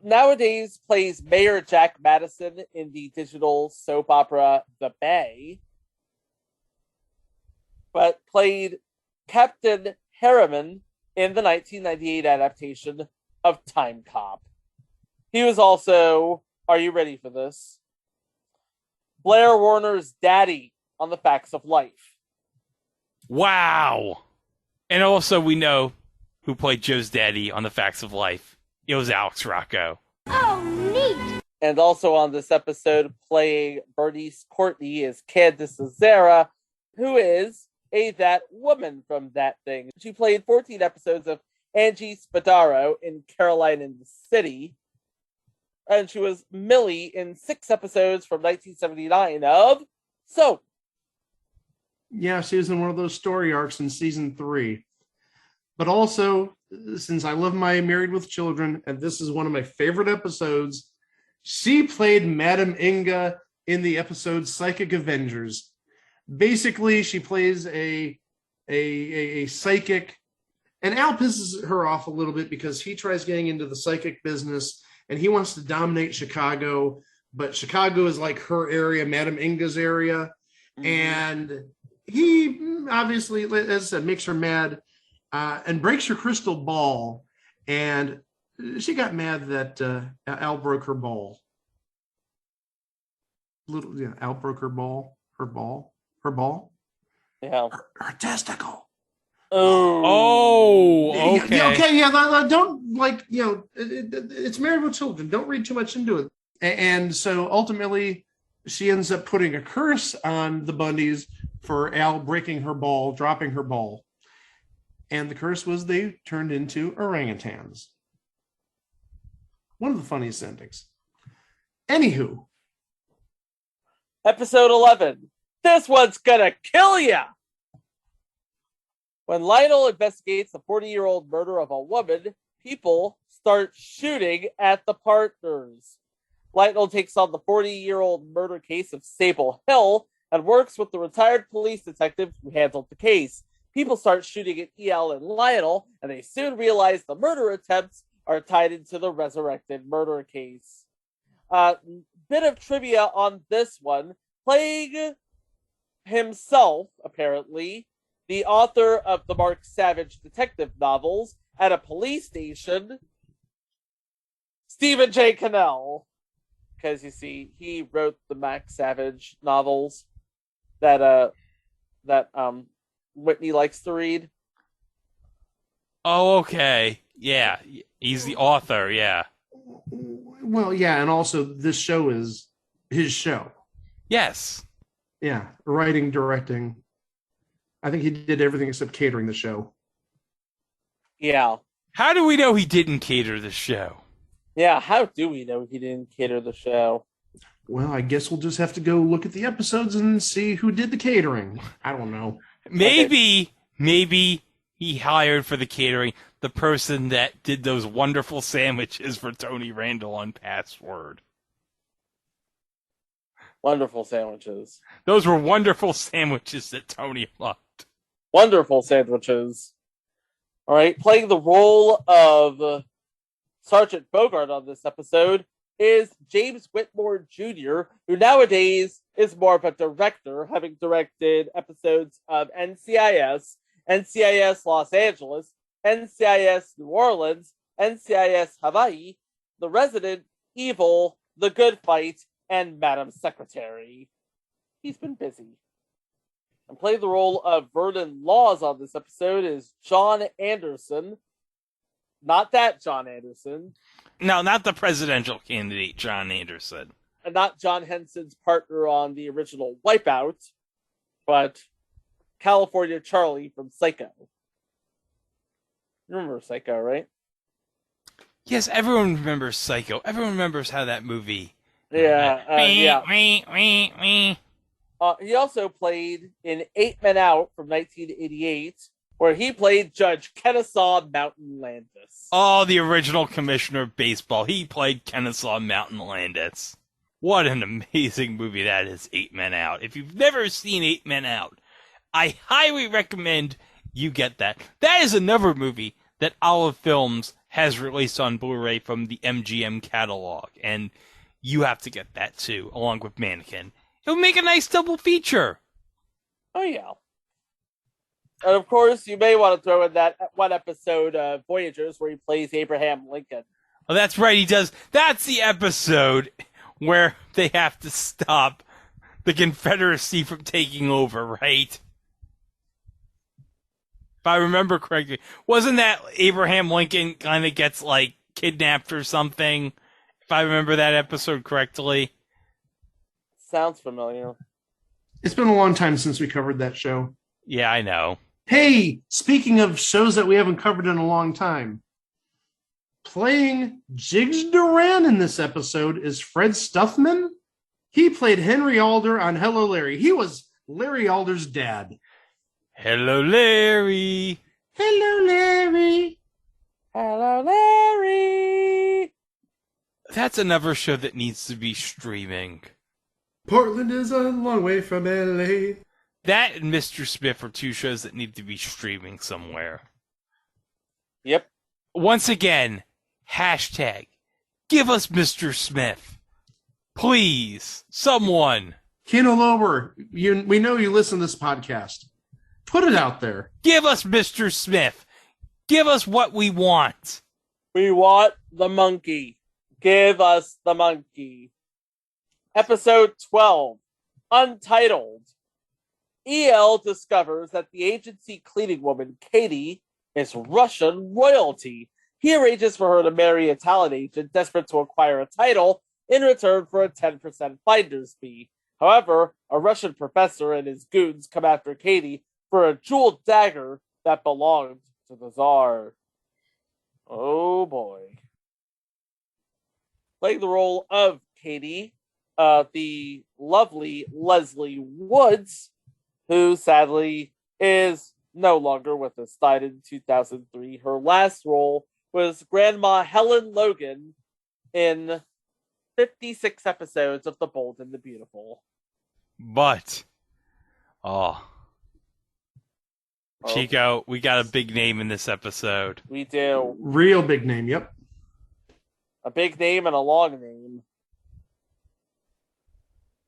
nowadays plays Mayor Jack Madison in the digital soap opera The Bay, but played Captain Harriman in the 1998 adaptation of Time Cop. He was also, are you ready for this? Blair Warner's daddy on The Facts of Life. Wow. And also we know who played Joe's daddy on The Facts of Life. It was Alex Rocco. Oh, neat. And also on this episode, playing Bernice Courtney is Candice Azera, who is that woman from That Thing. She played 14 episodes of Angie Spadaro in Caroline in the City. And she was Millie in 6 episodes from 1979 of Soap. Yeah, she was in one of those story arcs in season 3. But also, since I love my Married with Children, and this is one of my favorite episodes, she played Madame Inga in the episode Psychic Avengers. Basically, she plays a psychic, and Al pisses her off a little bit because he tries getting into the psychic business and he wants to dominate Chicago, but Chicago is like her area, Madame Inga's area. Mm-hmm. And he obviously, as I said, makes her mad and breaks her crystal ball. And she got mad that Al broke her ball. Al broke her ball. Yeah. Her testicle. Oh, okay. Don't, like, it's Married with Children. Don't read too much into it. And so ultimately, she ends up putting a curse on the Bundys for Al breaking her ball, dropping her ball. And the curse was they turned into orangutans. One of the funniest endings. Anywho. Episode 11. This one's gonna kill ya! When Lionel investigates the 40-year-old murder of a woman, people start shooting at the partners. Lionel takes on the 40-year-old murder case of Sable Hill and works with the retired police detective who handled the case. People start shooting at EL and Lionel, and they soon realize the murder attempts are tied into the resurrected murder case. Bit of trivia on this one. Playing himself, apparently, the author of the Mark Savage detective novels, at a police station, Stephen J. Cannell. Because you see, he wrote the Max Savage novels that Whitney likes to read. Oh, okay. Yeah. He's the author, yeah. Well, yeah, and also this show is his show. Yes. Yeah, writing, directing. I think he did everything except catering the show. Yeah. How do we know he didn't cater the show? Yeah, how do we know he didn't cater the show? Well, I guess we'll just have to go look at the episodes and see who did the catering. I don't know. Maybe he hired for the catering the person that did those wonderful sandwiches for Tony Randall on Password. Wonderful sandwiches. Those were wonderful sandwiches that Tony loved. Wonderful sandwiches. All right, playing the role of Sergeant Bogart on this episode is James Whitmore Jr., who nowadays is more of a director, having directed episodes of NCIS, NCIS Los Angeles, NCIS New Orleans, NCIS Hawaii, The Resident, Evil, The Good Fight, and Madam Secretary. He's been busy. And playing the role of Vernon Laws on this episode is John Anderson. Not that John Anderson. No, not the presidential candidate, John Anderson. And not John Henson's partner on the original Wipeout, but California Charlie from Psycho. You remember Psycho, right? Yes, everyone remembers Psycho. Everyone remembers how that movie... Yeah. Me. He also played in 8 Men Out from 1988, where he played Judge Kennesaw Mountain Landis. Oh, the original commissioner of baseball. He played Kennesaw Mountain Landis. What an amazing movie that is, 8 Men Out. If you've never seen 8 Men Out, I highly recommend you get that. That is another movie that Olive Films has released on Blu-ray from the MGM catalog, and you have to get that too, along with Mannequin. It'll make a nice double feature. Oh, yeah. And of course, you may want to throw in that one episode of Voyagers where he plays Abraham Lincoln. Oh, that's right, he does. That's the episode where they have to stop the Confederacy from taking over, right? If I remember correctly. Wasn't that Abraham Lincoln kind of gets, like, kidnapped or something? If I remember that episode correctly. Sounds familiar. It's been a long time since we covered that show. Yeah, I know. Hey, speaking of shows that we haven't covered in a long time, playing Jiggs Duran in this episode is Fred Stuffman. He played Henry Alder on Hello, Larry. He was Larry Alder's dad. Hello, Larry. Hello, Larry. Hello, Larry. That's another show that needs to be streaming. Portland is a long way from LA. That and Mr. Smith are two shows that need to be streaming somewhere. Yep. Once again, hashtag, give us Mr. Smith. Please, someone. Kino Lober, we know you listen to this podcast. Put it out there. Give us Mr. Smith. Give us what we want. We want the monkey. Give us the monkey. Episode 12, Untitled. EL discovers that the agency cleaning woman, Katie, is Russian royalty. He arranges for her to marry a talent agent desperate to acquire a title in return for a 10% finder's fee. However, a Russian professor and his goons come after Katie for a jeweled dagger that belonged to the Tsar. Oh boy. Playing the role of Katie, the lovely Leslie Woods, who sadly is no longer with us, died in 2003. Her last role was Grandma Helen Logan in 56 episodes of The Bold and the Beautiful. But, Chico, we got a big name in this episode. We do. Real big name, yep. A big name and a long name.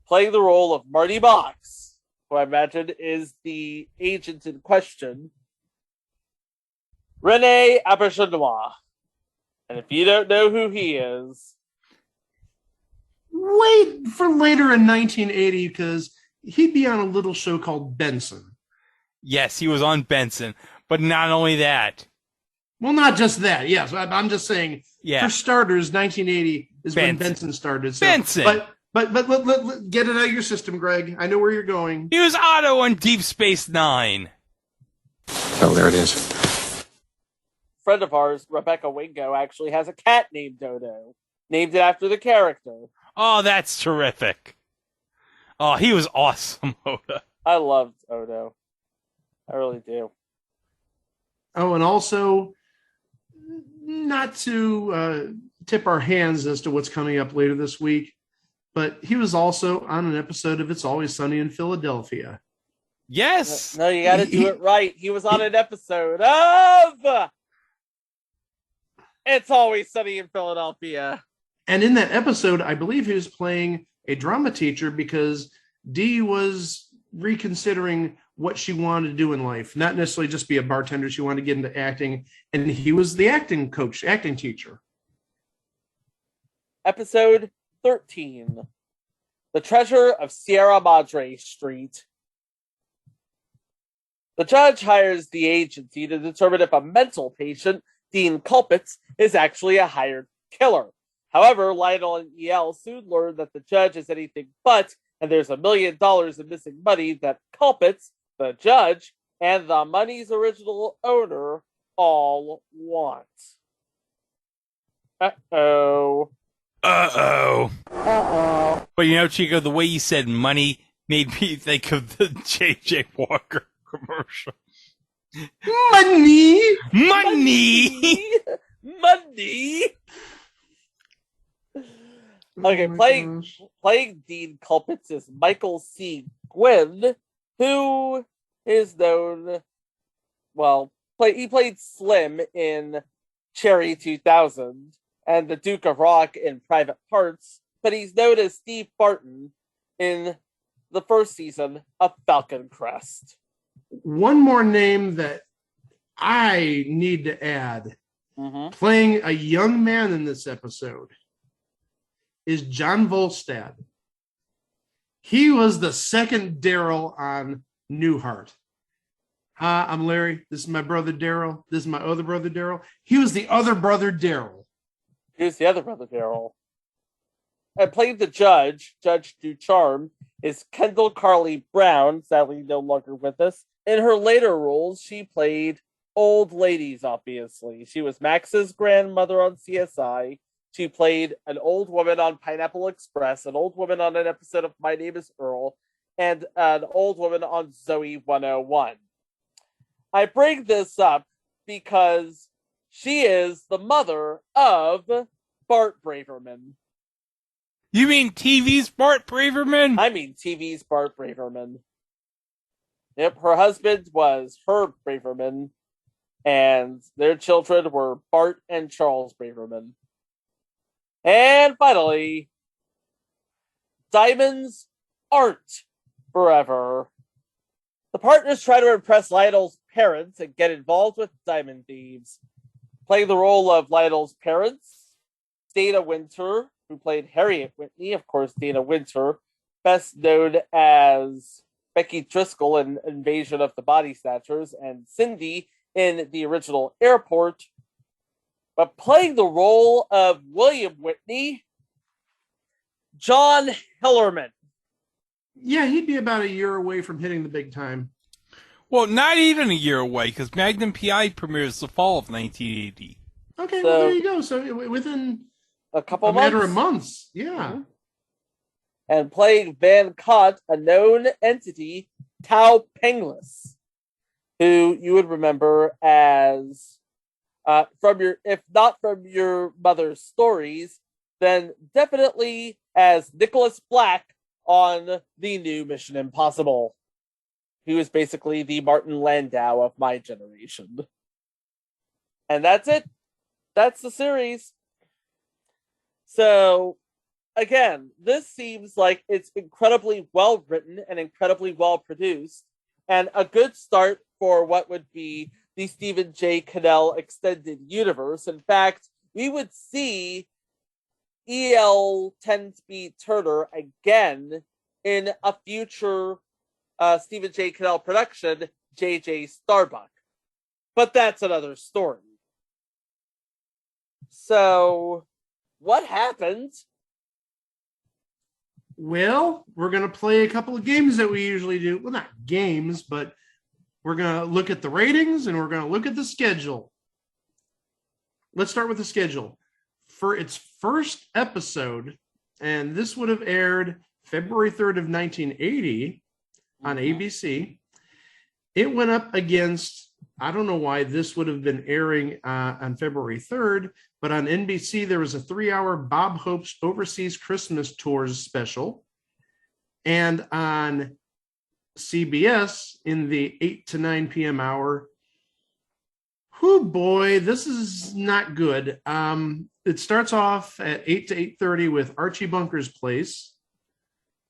Playing the role of Marty Box, who I imagine is the agent in question, Renee Auberjonois. And if you don't know who he is, wait for later in 1980 because he'd be on a little show called Benson. Yes, he was on Benson, but not only that. Well, not just that. Yes, I'm just saying. Yeah. For starters, 1980 is when Benson. Benson started. So, Benson. But let get it out of your system, Greg. I know where you're going. He was Otto on Deep Space Nine. Oh, there it is. Friend of ours, Rebecca Wingo, actually has a cat named Dodo, named it after the character. Oh, that's terrific. Oh, he was awesome, Oda. I loved Odo. I really do. Oh, and also, not to tip our hands as to what's coming up later this week, but he was also on an episode of It's Always Sunny in Philadelphia. Yes. No, you got to do it right. He was on an episode of It's Always Sunny in Philadelphia. And in that episode, I believe he was playing a drama teacher because Dee was reconsidering what she wanted to do in life, not necessarily just be a bartender. She wanted to get into acting, and he was the acting coach, acting teacher. Episode 13, The Treasure of Sierra Madre Street. The judge hires the agency to determine if a mental patient, Dean Culpitz, is actually a hired killer. However, Lionel and EL soon learn that the judge is anything but, and there's $1 million in missing money that Culpitz, the judge, and the money's original owner all want. Uh-oh. Uh-oh. Uh-oh. But you know, Chico, the way you said money made me think of the J.J. Walker commercial. Money! Money! Money! Okay, playing Dean Culpitz is Michael C. Gwynn, who is known, he played Slim in Cherry 2000 and the Duke of Rock in Private Parts, but he's known as Steve Barton in the first season of Falcon Crest. One more name that I need to add, playing a young man in this episode, is John Volstad. He was the second Daryl on Newhart. Hi, I'm Larry. This is my brother Daryl. This is my other brother Daryl. He was the other brother Daryl. Who's the other brother Daryl? And playing the judge, Judge Ducharme, is Kendall Carly Brown, sadly no longer with us. In her later roles, she played old ladies, obviously. She was Max's grandmother on CSI. She played an old woman on Pineapple Express, an old woman on an episode of My Name is Earl, and an old woman on Zoe 101. I bring this up because she is the mother of Bart Braverman. You mean TV's Bart Braverman? I mean TV's Bart Braverman. Yep, her husband was Herb Braverman, and their children were Bart and Charles Braverman. And finally, diamonds aren't forever. The partners try to impress Lionel's parents and get involved with diamond thieves. Playing the role of Lionel's parents, Dana Winter, who played Harriet Whitney, of course, Dana Winter, best known as Becky Driscoll in Invasion of the Body Snatchers, and Cindy in the original Airport. But playing the role of William Whitney, John Hillerman. Yeah, he'd be about a year away from hitting the big time. Well, not even a year away, because Magnum P.I. premieres the fall of 1980. Okay, well, there you go. So within a couple matter of months, yeah. Mm-hmm. And playing Van Cott, a known entity, Tao Penglis, who you would remember as if not from your mother's stories, then definitely as Nicholas Black on the new Mission Impossible. He was basically the Martin Landau of my generation. And that's it. That's the series. So, again, this seems like it's incredibly well written and incredibly well produced, and a good start for what would be the Stephen J. Cannell extended universe. In fact, we would see E.L. Tenspeed Turner again in a future Stephen J. Cannell production, J.J. Starbuck. But that's another story. So, what happened? Well, we're going to play a couple of games that we usually do. Well, not games, but we're going to look at the ratings and we're going to look at the schedule. Let's start with the schedule. For its first episode, and this would have aired February 3rd of 1980 on ABC, it went up against, I don't know why this would have been airing on February 3rd, but on NBC, there was a 3-hour Bob Hope's Overseas Christmas Tours special. And on CBS, in the 8 to 9 p.m. hour, oh boy, this is not good. It starts off at 8 to 8:30 with Archie Bunker's Place,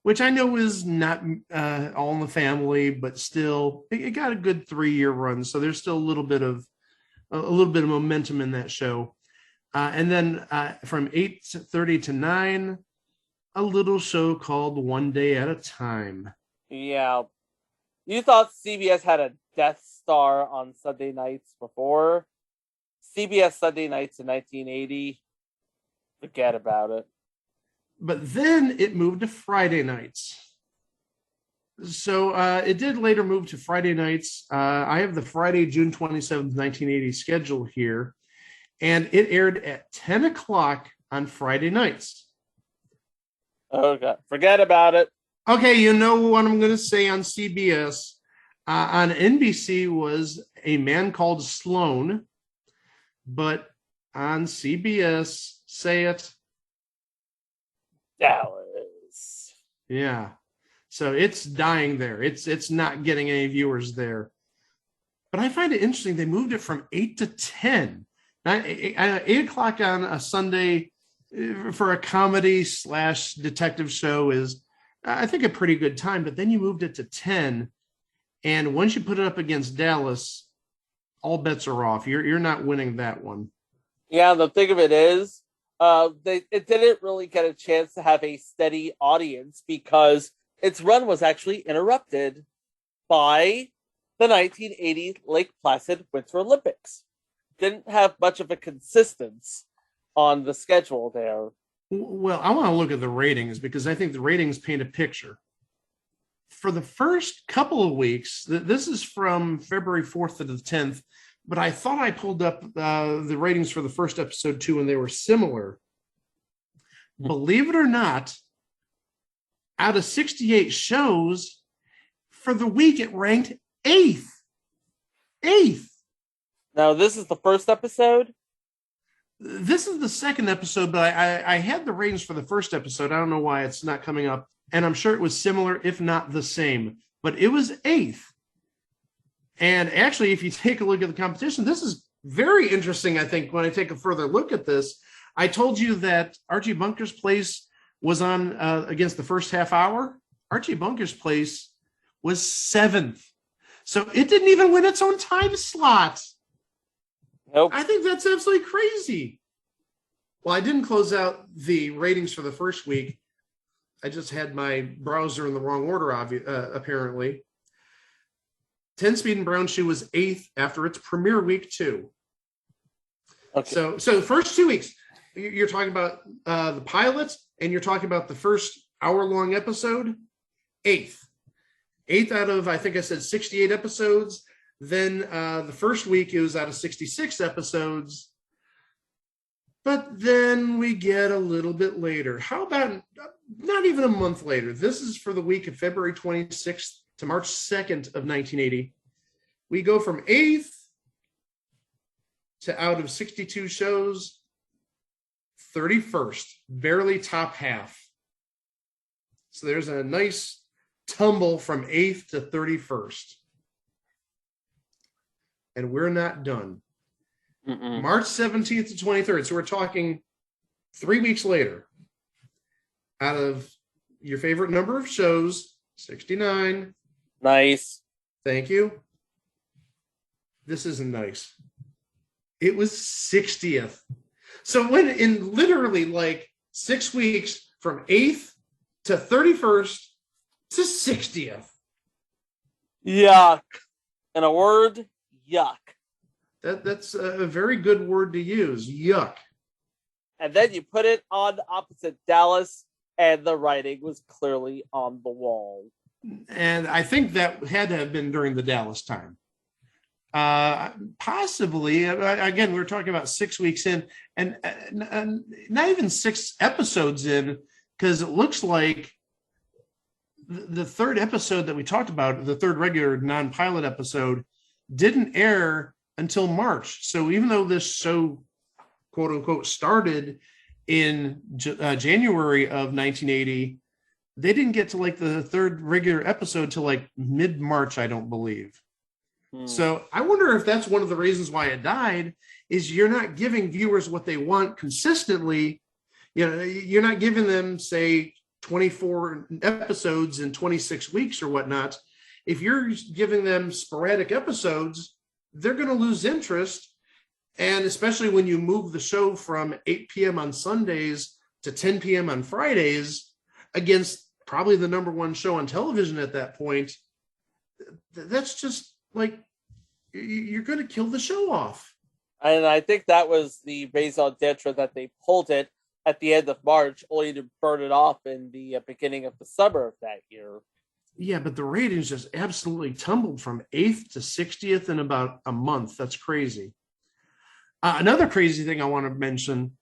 which I know is not All in the Family, but still, it got a good 3-year run. So there's still a little bit of momentum in that show. And then from 8:30 to 9, a little show called One Day at a Time. Yeah. You thought CBS had a Death Star on Sunday nights before? CBS Sunday nights in 1980? Forget about it. But then it moved to Friday nights. So it did later move to Friday nights. I have the Friday, June 27th, 1980 schedule here. And it aired at 10 o'clock on Friday nights. Oh, God. Forget about it. Okay, you know what I'm going to say on CBS. On NBC was A Man Called Sloan. But on CBS, say it. Dallas. Yeah. So it's dying there. It's not getting any viewers there. But I find it interesting. They moved it from 8 to 10. 8 o'clock on a Sunday for a comedy / detective show is, I think, a pretty good time. But then you moved it to 10. And once you put it up against Dallas, all bets are off. You're not winning that one. Yeah, the thing of it is, it didn't really get a chance to have a steady audience because its run was actually interrupted by the 1980 Lake Placid Winter Olympics. Didn't have much of a consistency on the schedule there. Well, I want to look at the ratings because I think the ratings paint a picture. For the first couple of weeks, this is from February 4th to the 10th, but I thought I pulled up the ratings for the first episode too, and they were similar. Believe it or not, out of 68 shows, for the week it ranked 8th. 8th. Now, this is the first episode? This is the second episode, but I had the ratings for the first episode. I don't know why it's not coming up. And I'm sure it was similar, if not the same. But it was 8th. And actually, if you take a look at the competition, this is very interesting, I think, when I take a further look at this. I told you that Archie Bunker's Place was on against the first half hour. Archie Bunker's Place was 7th. So it didn't even win its own time slot. Nope. I think that's absolutely crazy. Well, I didn't close out the ratings for the first week. I just had my browser in the wrong order, apparently. Tenspeed and Brown Shoe was 8th after its premiere week, too. Okay. So the first 2 weeks, you're talking about the pilot, and you're talking about the first hour-long episode, 8th. 8th out of, I think I said 68 episodes. Then the first week, it was out of 66 episodes. But then we get a little bit later. How about not even a month later? This is for the week of February 26th to March 2nd of 1980. We go from 8th to out of 62 shows, 31st, barely top half. So there's a nice tumble from 8th to 31st. And we're not done. March 17th to 23rd. So we're talking 3 weeks later. Out of your favorite number of shows, 69. Nice. Thank you. This isn't nice. It was 60th. So when in literally like 6 weeks from 8th to 31st to 60th. Yuck. In a word, yuck. That's a very good word to use. Yuck. And then you put it on opposite Dallas, and the writing was clearly on the wall. And I think that had to have been during the Dallas time. Possibly. Again, we were talking about 6 weeks in, and not even 6 episodes in, because it looks like the third episode that we talked about, the third regular non-pilot episode, didn't air until March. So even though this show, quote unquote, started in January of 1980, they didn't get to like the third regular episode till like mid-March, I don't believe. So I wonder if that's one of the reasons why it died, is you're not giving viewers what they want consistently. You know, you're not giving them, say, 24 episodes in 26 weeks or whatnot. If you're giving them sporadic episodes, they're going to lose interest. And especially when you move the show from 8 p.m. on Sundays to 10 p.m. on Fridays against probably the number one show on television at that point, that's just like, you're going to kill the show off. And I think that was the raison d'etre that they pulled it at the end of March, only to burn it off in the beginning of the summer of that year. Yeah, but the ratings just absolutely tumbled from 8th to 60th in about a month. That's crazy. Another crazy thing I want to mention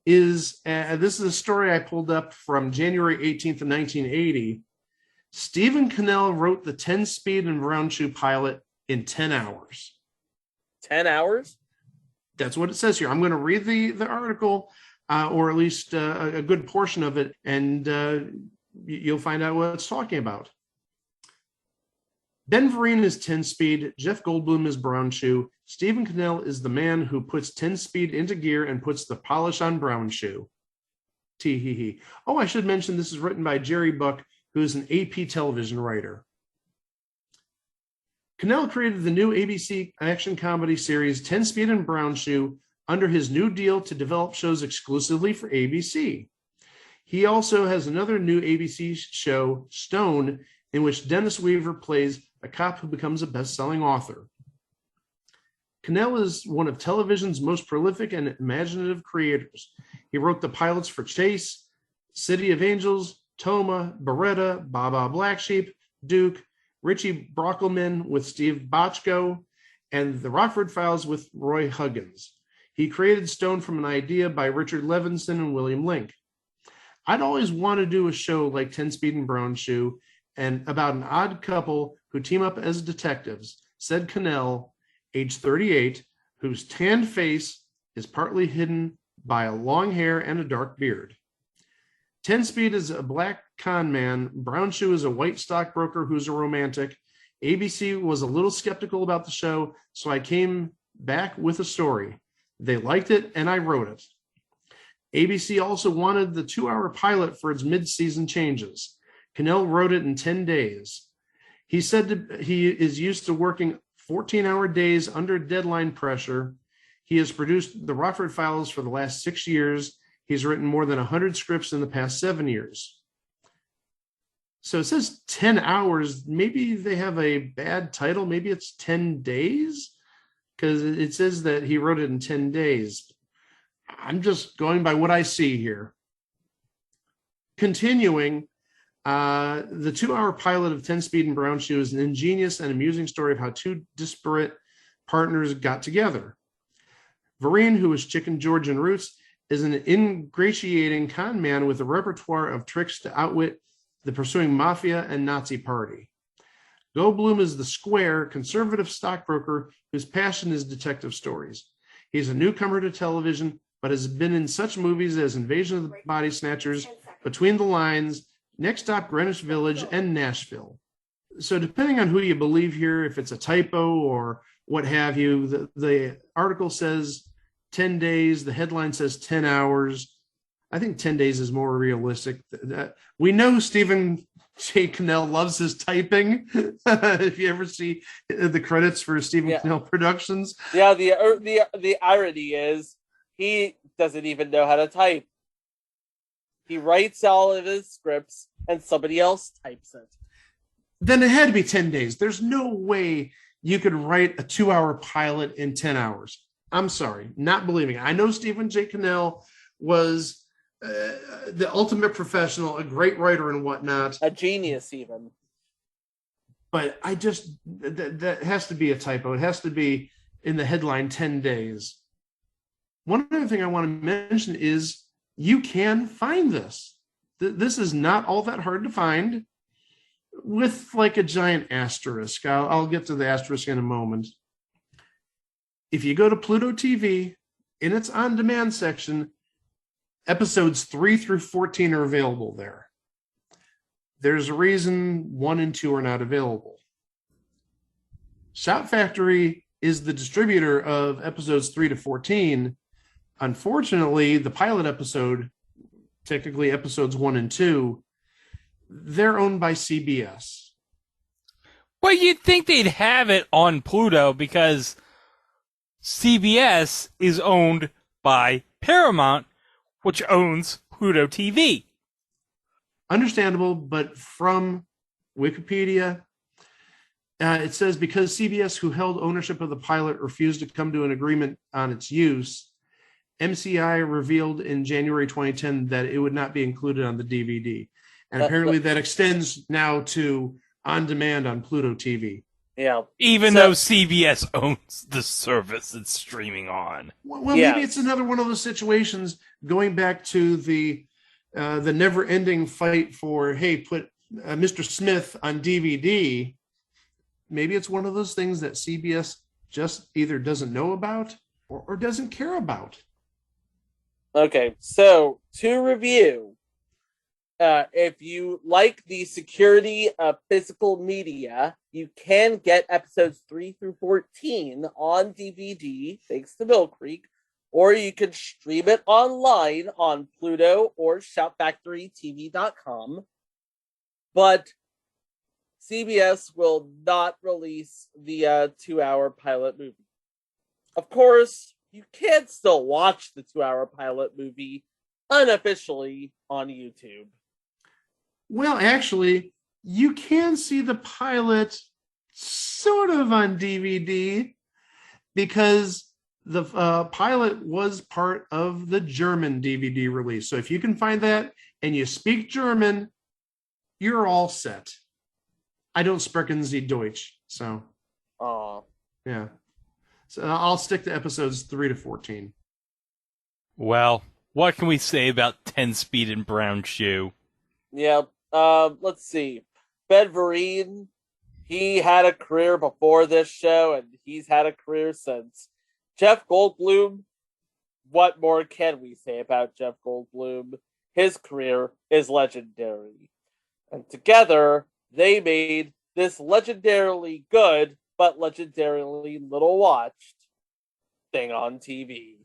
is, this is a story I pulled up from January 18th of 1980. Stephen Cannell wrote the Tenspeed and Brown Shoe pilot in 10 hours. 10 hours? That's what it says here. I'm going to read the article, or at least a good portion of it, and you'll find out what it's talking about. Ben Vereen is Tenspeed, Jeff Goldblum is Brown Shoe, Stephen Cannell is the man who puts Tenspeed into gear and puts the polish on Brown Shoe. Tee-hee-hee. Oh, I should mention this is written by Jerry Buck, who's an AP television writer. Cannell created the new ABC action comedy series Tenspeed and Brown Shoe under his new deal to develop shows exclusively for ABC. He also has another new ABC show, Stone, in which Dennis Weaver plays a cop who becomes a best-selling author. Cannell is one of television's most prolific and imaginative creators. He wrote the pilots for Chase, City of Angels, Toma, Beretta, Baba Black Sheep, Duke, Richie Brockelman with Steve Bochco, and The Rockford Files with Roy Huggins. He created Stone from an idea by Richard Levinson and William Link. I'd always want to do a show like Tenspeed and Brown Shoe and about an odd couple who team up as detectives, said Cannell, age 38, whose tanned face is partly hidden by a long hair and a dark beard. Tenspeed is a black con man. Brown Shoe is a white stockbroker who's a romantic. ABC was a little skeptical about the show, so I came back with a story. They liked it, and I wrote it. ABC also wanted the 2-hour pilot for its mid-season changes. Cannell wrote it in 10 days. He said he is used to working 14-hour days under deadline pressure. He has produced the Rockford Files for the last 6 years. He's written more than 100 scripts in the past 7 years. So it says 10 hours. Maybe they have a bad title. Maybe it's 10 days, because it says that he wrote it in 10 days. I'm just going by what I see here. Continuing, the 2-hour pilot of Tenspeed and Brown Shoe is an ingenious and amusing story of how two disparate partners got together. Vereen, who is Chicken George in Roots, is an ingratiating con man with a repertoire of tricks to outwit the pursuing mafia and Nazi party. Goldblum is the square, conservative stockbroker whose passion is detective stories. He's a newcomer to television, but has been in such movies as Invasion of the Body Snatchers, Between the Lines, Next Stop Greenwich Village, and Nashville. So depending on who you believe here, if it's a typo or what have you, the article says 10 days, the headline says 10 hours. I think 10 days is more realistic. We know Stephen J. Cannell loves his typing. If you ever see the credits for Stephen Cannell Productions. Yeah, the irony is He doesn't even know how to type. He writes all of his scripts and somebody else types it. Then it had to be 10 days. There's no way you could write a 2-hour pilot in 10 hours. I'm sorry, not believing it. I know Stephen J. Cannell was the ultimate professional, a great writer and whatnot. A genius, even. But I just, that has to be a typo. It has to be in the headline 10 days. One other thing I want to mention is you can find this. This is not all that hard to find with like a giant asterisk. I'll get to the asterisk in a moment. If you go to Pluto TV, in its on-demand section, episodes 3 through 14 are available there. There's a reason 1 and 2 are not available. Shout Factory is the distributor of episodes 3 to 14. Unfortunately, the pilot episode, technically episodes 1 and 2, they're owned by CBS. Well, you'd think they'd have it on Pluto because CBS is owned by Paramount, which owns Pluto TV. Understandable, but from Wikipedia, it says because CBS, who held ownership of the pilot, refused to come to an agreement on its use, MCI revealed in January 2010 that it would not be included on the DVD. And apparently that extends now to on demand on Pluto TV. Yeah. Even though CBS owns the service it's streaming on. Well, maybe it's another one of those situations going back to the never-ending fight for, hey, put Mr. Smith on DVD. Maybe it's one of those things that CBS just either doesn't know about or doesn't care about. Okay, so to review, if you like the security of physical media, you can get episodes 3 through 14 on DVD, thanks to Mill Creek, or you can stream it online on Pluto or ShoutFactoryTV.com. But CBS will not release the 2-hour pilot movie. Of course, you can still watch the 2-hour pilot movie unofficially on YouTube. Well, actually, you can see the pilot sort of on DVD because the pilot was part of the German DVD release. So if you can find that and you speak German, you're all set. I don't sprechen Sie Deutsch, so. Yeah. So I'll stick to episodes 3 to 14. Well, what can we say about Tenspeed and Brown Shoe? Yeah, let's see. Ben Vereen, he had a career before this show, and he's had a career since. Jeff Goldblum, what more can we say about Jeff Goldblum? His career is legendary. And together, they made this legendarily good, but legendarily little watched thing on TV.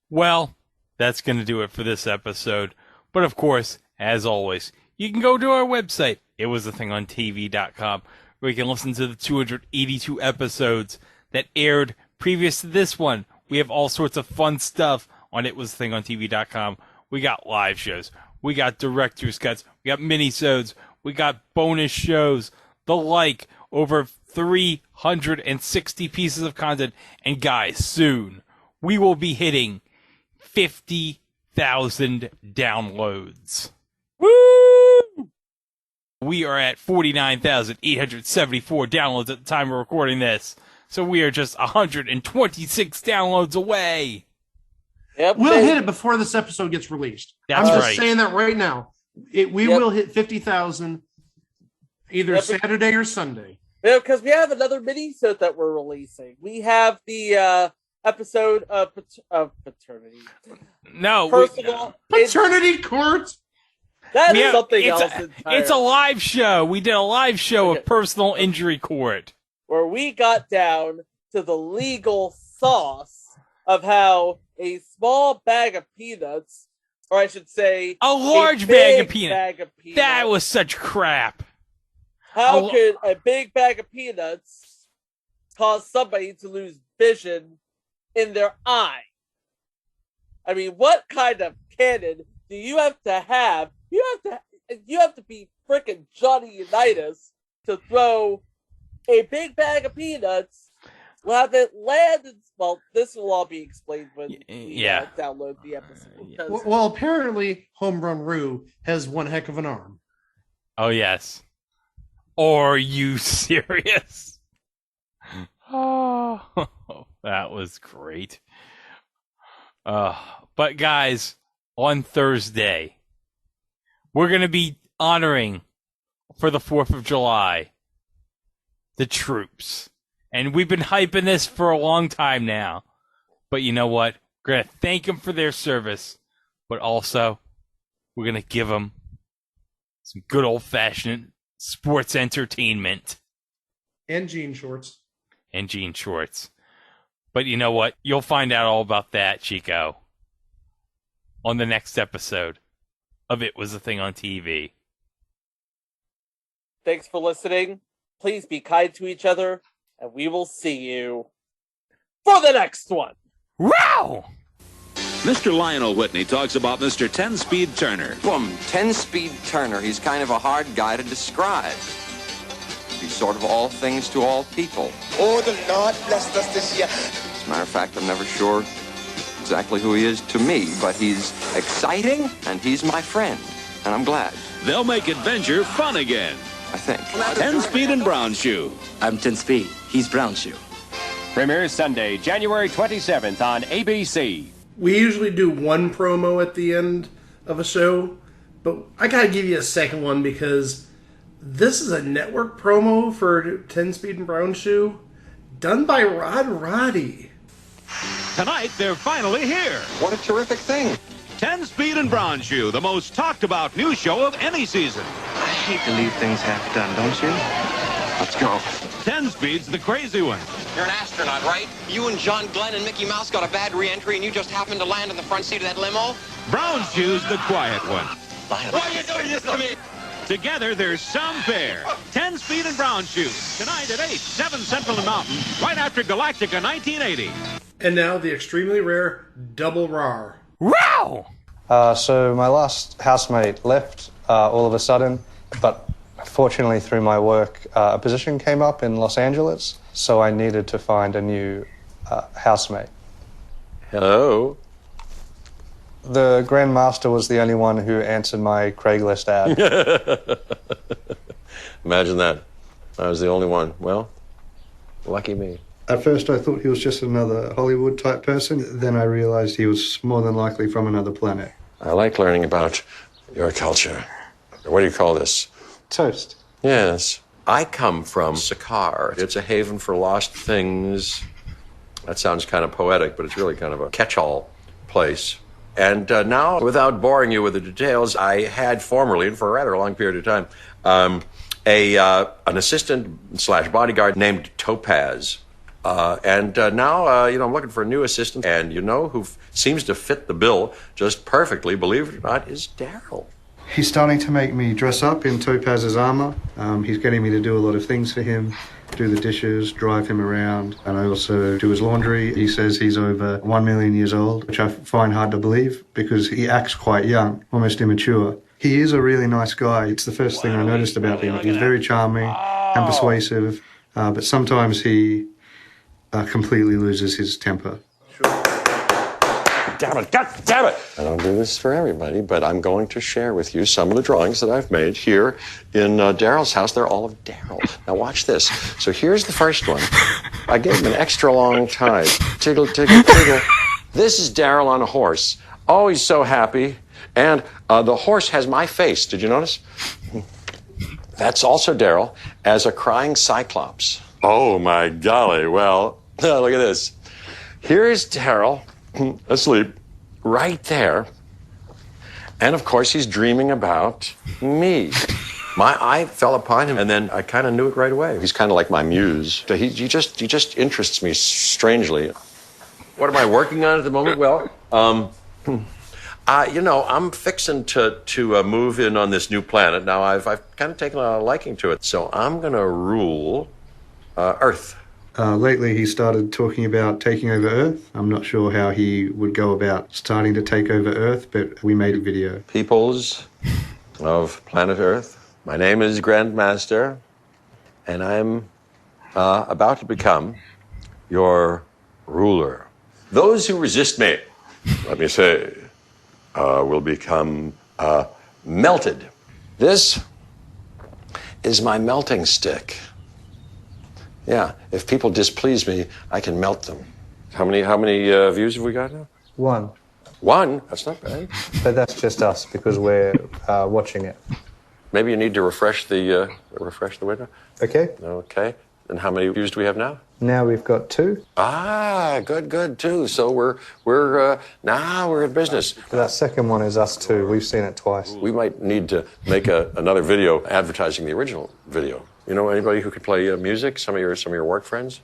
Well, that's going to do it for this episode. But of course, as always, you can go to our website, itwasathingontv.com, where you can listen to the 282 episodes that aired previous to this one. We have all sorts of fun stuff on itwasathingontv.com. We got live shows. We got director's cuts. We got mini-sodes. We got bonus shows. The like, over 360 pieces of content. And guys, soon, we will be hitting 50,000 downloads. Woo! We are at 49,874 downloads at the time we're recording this. So we are just 126 downloads away. Yep, We'll hit it before this episode gets released. That's I'm just right. saying that right now. We will hit 50,000 either Saturday or Sunday. Yeah, because we have another mini-sode that we're releasing. We have the episode of paternity. No. Paternity court? That is something else entirely. It's a live show. We did a live show of personal injury court. Where we got down to the legal sauce of how a small bag of peanuts, or I should say, a large bag of peanuts. That was such crap. How could a big bag of peanuts cause somebody to lose vision in their eye? I mean, what kind of cannon do you have to have? You have to be freaking Johnny Unitas to throw a big bag of peanuts. We'll have it land. Well, this will all be explained when we download the episode. Well, apparently, Home Run Roo has one heck of an arm. Oh, yes. Are you serious? Oh, that was great. But guys, on Thursday, we're going to be honoring, for the 4th of July, the troops. And we've been hyping this for a long time now. But you know what? We're going to thank them for their service. But also, we're going to give them some good old-fashioned sports entertainment. And jean shorts. But you know what? You'll find out all about that, Chico, on the next episode of It Was a Thing on TV. Thanks for listening. Please be kind to each other, and we will see you for the next one. Wow! Mr. Lionel Whitney talks about Mr. 10-Speed Turner. Boom, 10-Speed Turner. He's kind of a hard guy to describe. He's sort of all things to all people. Oh, the Lord blessed us this year. As a matter of fact, I'm never sure exactly who he is to me, but he's exciting, and he's my friend, and I'm glad. They'll make adventure fun again. I think. 10-Speed and Brown Shoe. I'm 10-Speed. He's Brown Shoe. Premieres Sunday, January 27th on ABC. We usually do one promo at the end of a show, but I gotta give you a second one because this is a network promo for 10-Speed and Brown Shoe done by Rod Roddy. Tonight, they're finally here. What a terrific thing. 10-Speed and Brown Shoe, the most talked about news show of any season. I hate to leave things half done, don't you? Let's go. 10-Speed's the crazy one. You're an astronaut, right? You and John Glenn and Mickey Mouse got a bad re-entry and you just happened to land in the front seat of that limo? Brown Shoe's the quiet one. Why are you doing this to me? Together, there's some pair. 10-Speed and Brown Shoe. Tonight at 8, 7 Central and Mountain, right after Galactica 1980. And now the extremely rare Double Rar. Wow! So my last housemate left all of a sudden, but fortunately through my work, a position came up in Los Angeles, so I needed to find a new housemate. Hello? The Grandmaster was the only one who answered my Craigslist ad. Imagine that. I was the only one. Well, lucky me. At first I thought he was just another Hollywood-type person. Then I realized he was more than likely from another planet. I like learning about your culture. What do you call this? Toast. Yes. I come from Sakar. It's a haven for lost things. That sounds kind of poetic, but it's really kind of a catch-all place. And now, without boring you with the details, I had formerly, and for a rather long period of time, an assistant/bodyguard named Topaz. And now, I'm looking for a new assistant. And you know who seems to fit the bill just perfectly, believe it or not, is Daryl. He's starting to make me dress up in Topaz's armor. He's getting me to do a lot of things for him. Do the dishes, drive him around, and I also do his laundry. He says he's over 1 million years old, which I find hard to believe because he acts quite young, almost immature. He is a really nice guy. It's the first thing I noticed about him. He's very charming and persuasive, but sometimes he completely loses his temper. Damn it, God damn it! I don't do this for everybody, but I'm going to share with you some of the drawings that I've made here in Daryl's house. They're all of Daryl. Now watch this. So here's the first one. I gave him an extra long tie. Tiggle, tiggle, tiggle. This is Daryl on a horse. Oh, he's so happy. And the horse has my face. Did you notice? That's also Daryl as a crying cyclops. Oh, my golly. Well, look at this. Here's Daryl asleep right there. And, of course, he's dreaming about me. My eye fell upon him, and then I kind of knew it right away. He's kind of like my muse. He just interests me strangely. What am I working on at the moment? Well, I'm fixing to move in on this new planet. Now, I've kind of taken a liking to it. So I'm going to rule Earth. Lately, he started talking about taking over Earth. I'm not sure how he would go about starting to take over Earth, but we made a video. Peoples of planet Earth, my name is Grandmaster, and I'm about to become your ruler. Those who resist me, let me say, will become melted. This is my melting stick. Yeah, if people displease me, I can melt them. How many views have we got now? 1. 1? That's not bad. But that's just us because we're watching it. Maybe you need to refresh the window. Okay. Okay. And how many views do we have now? Now we've got 2. Ah, good, 2. So we're in business. That second one is us too. We've seen it twice. We might need to make another video advertising the original video. You know anybody who could play music? Some of your work friends?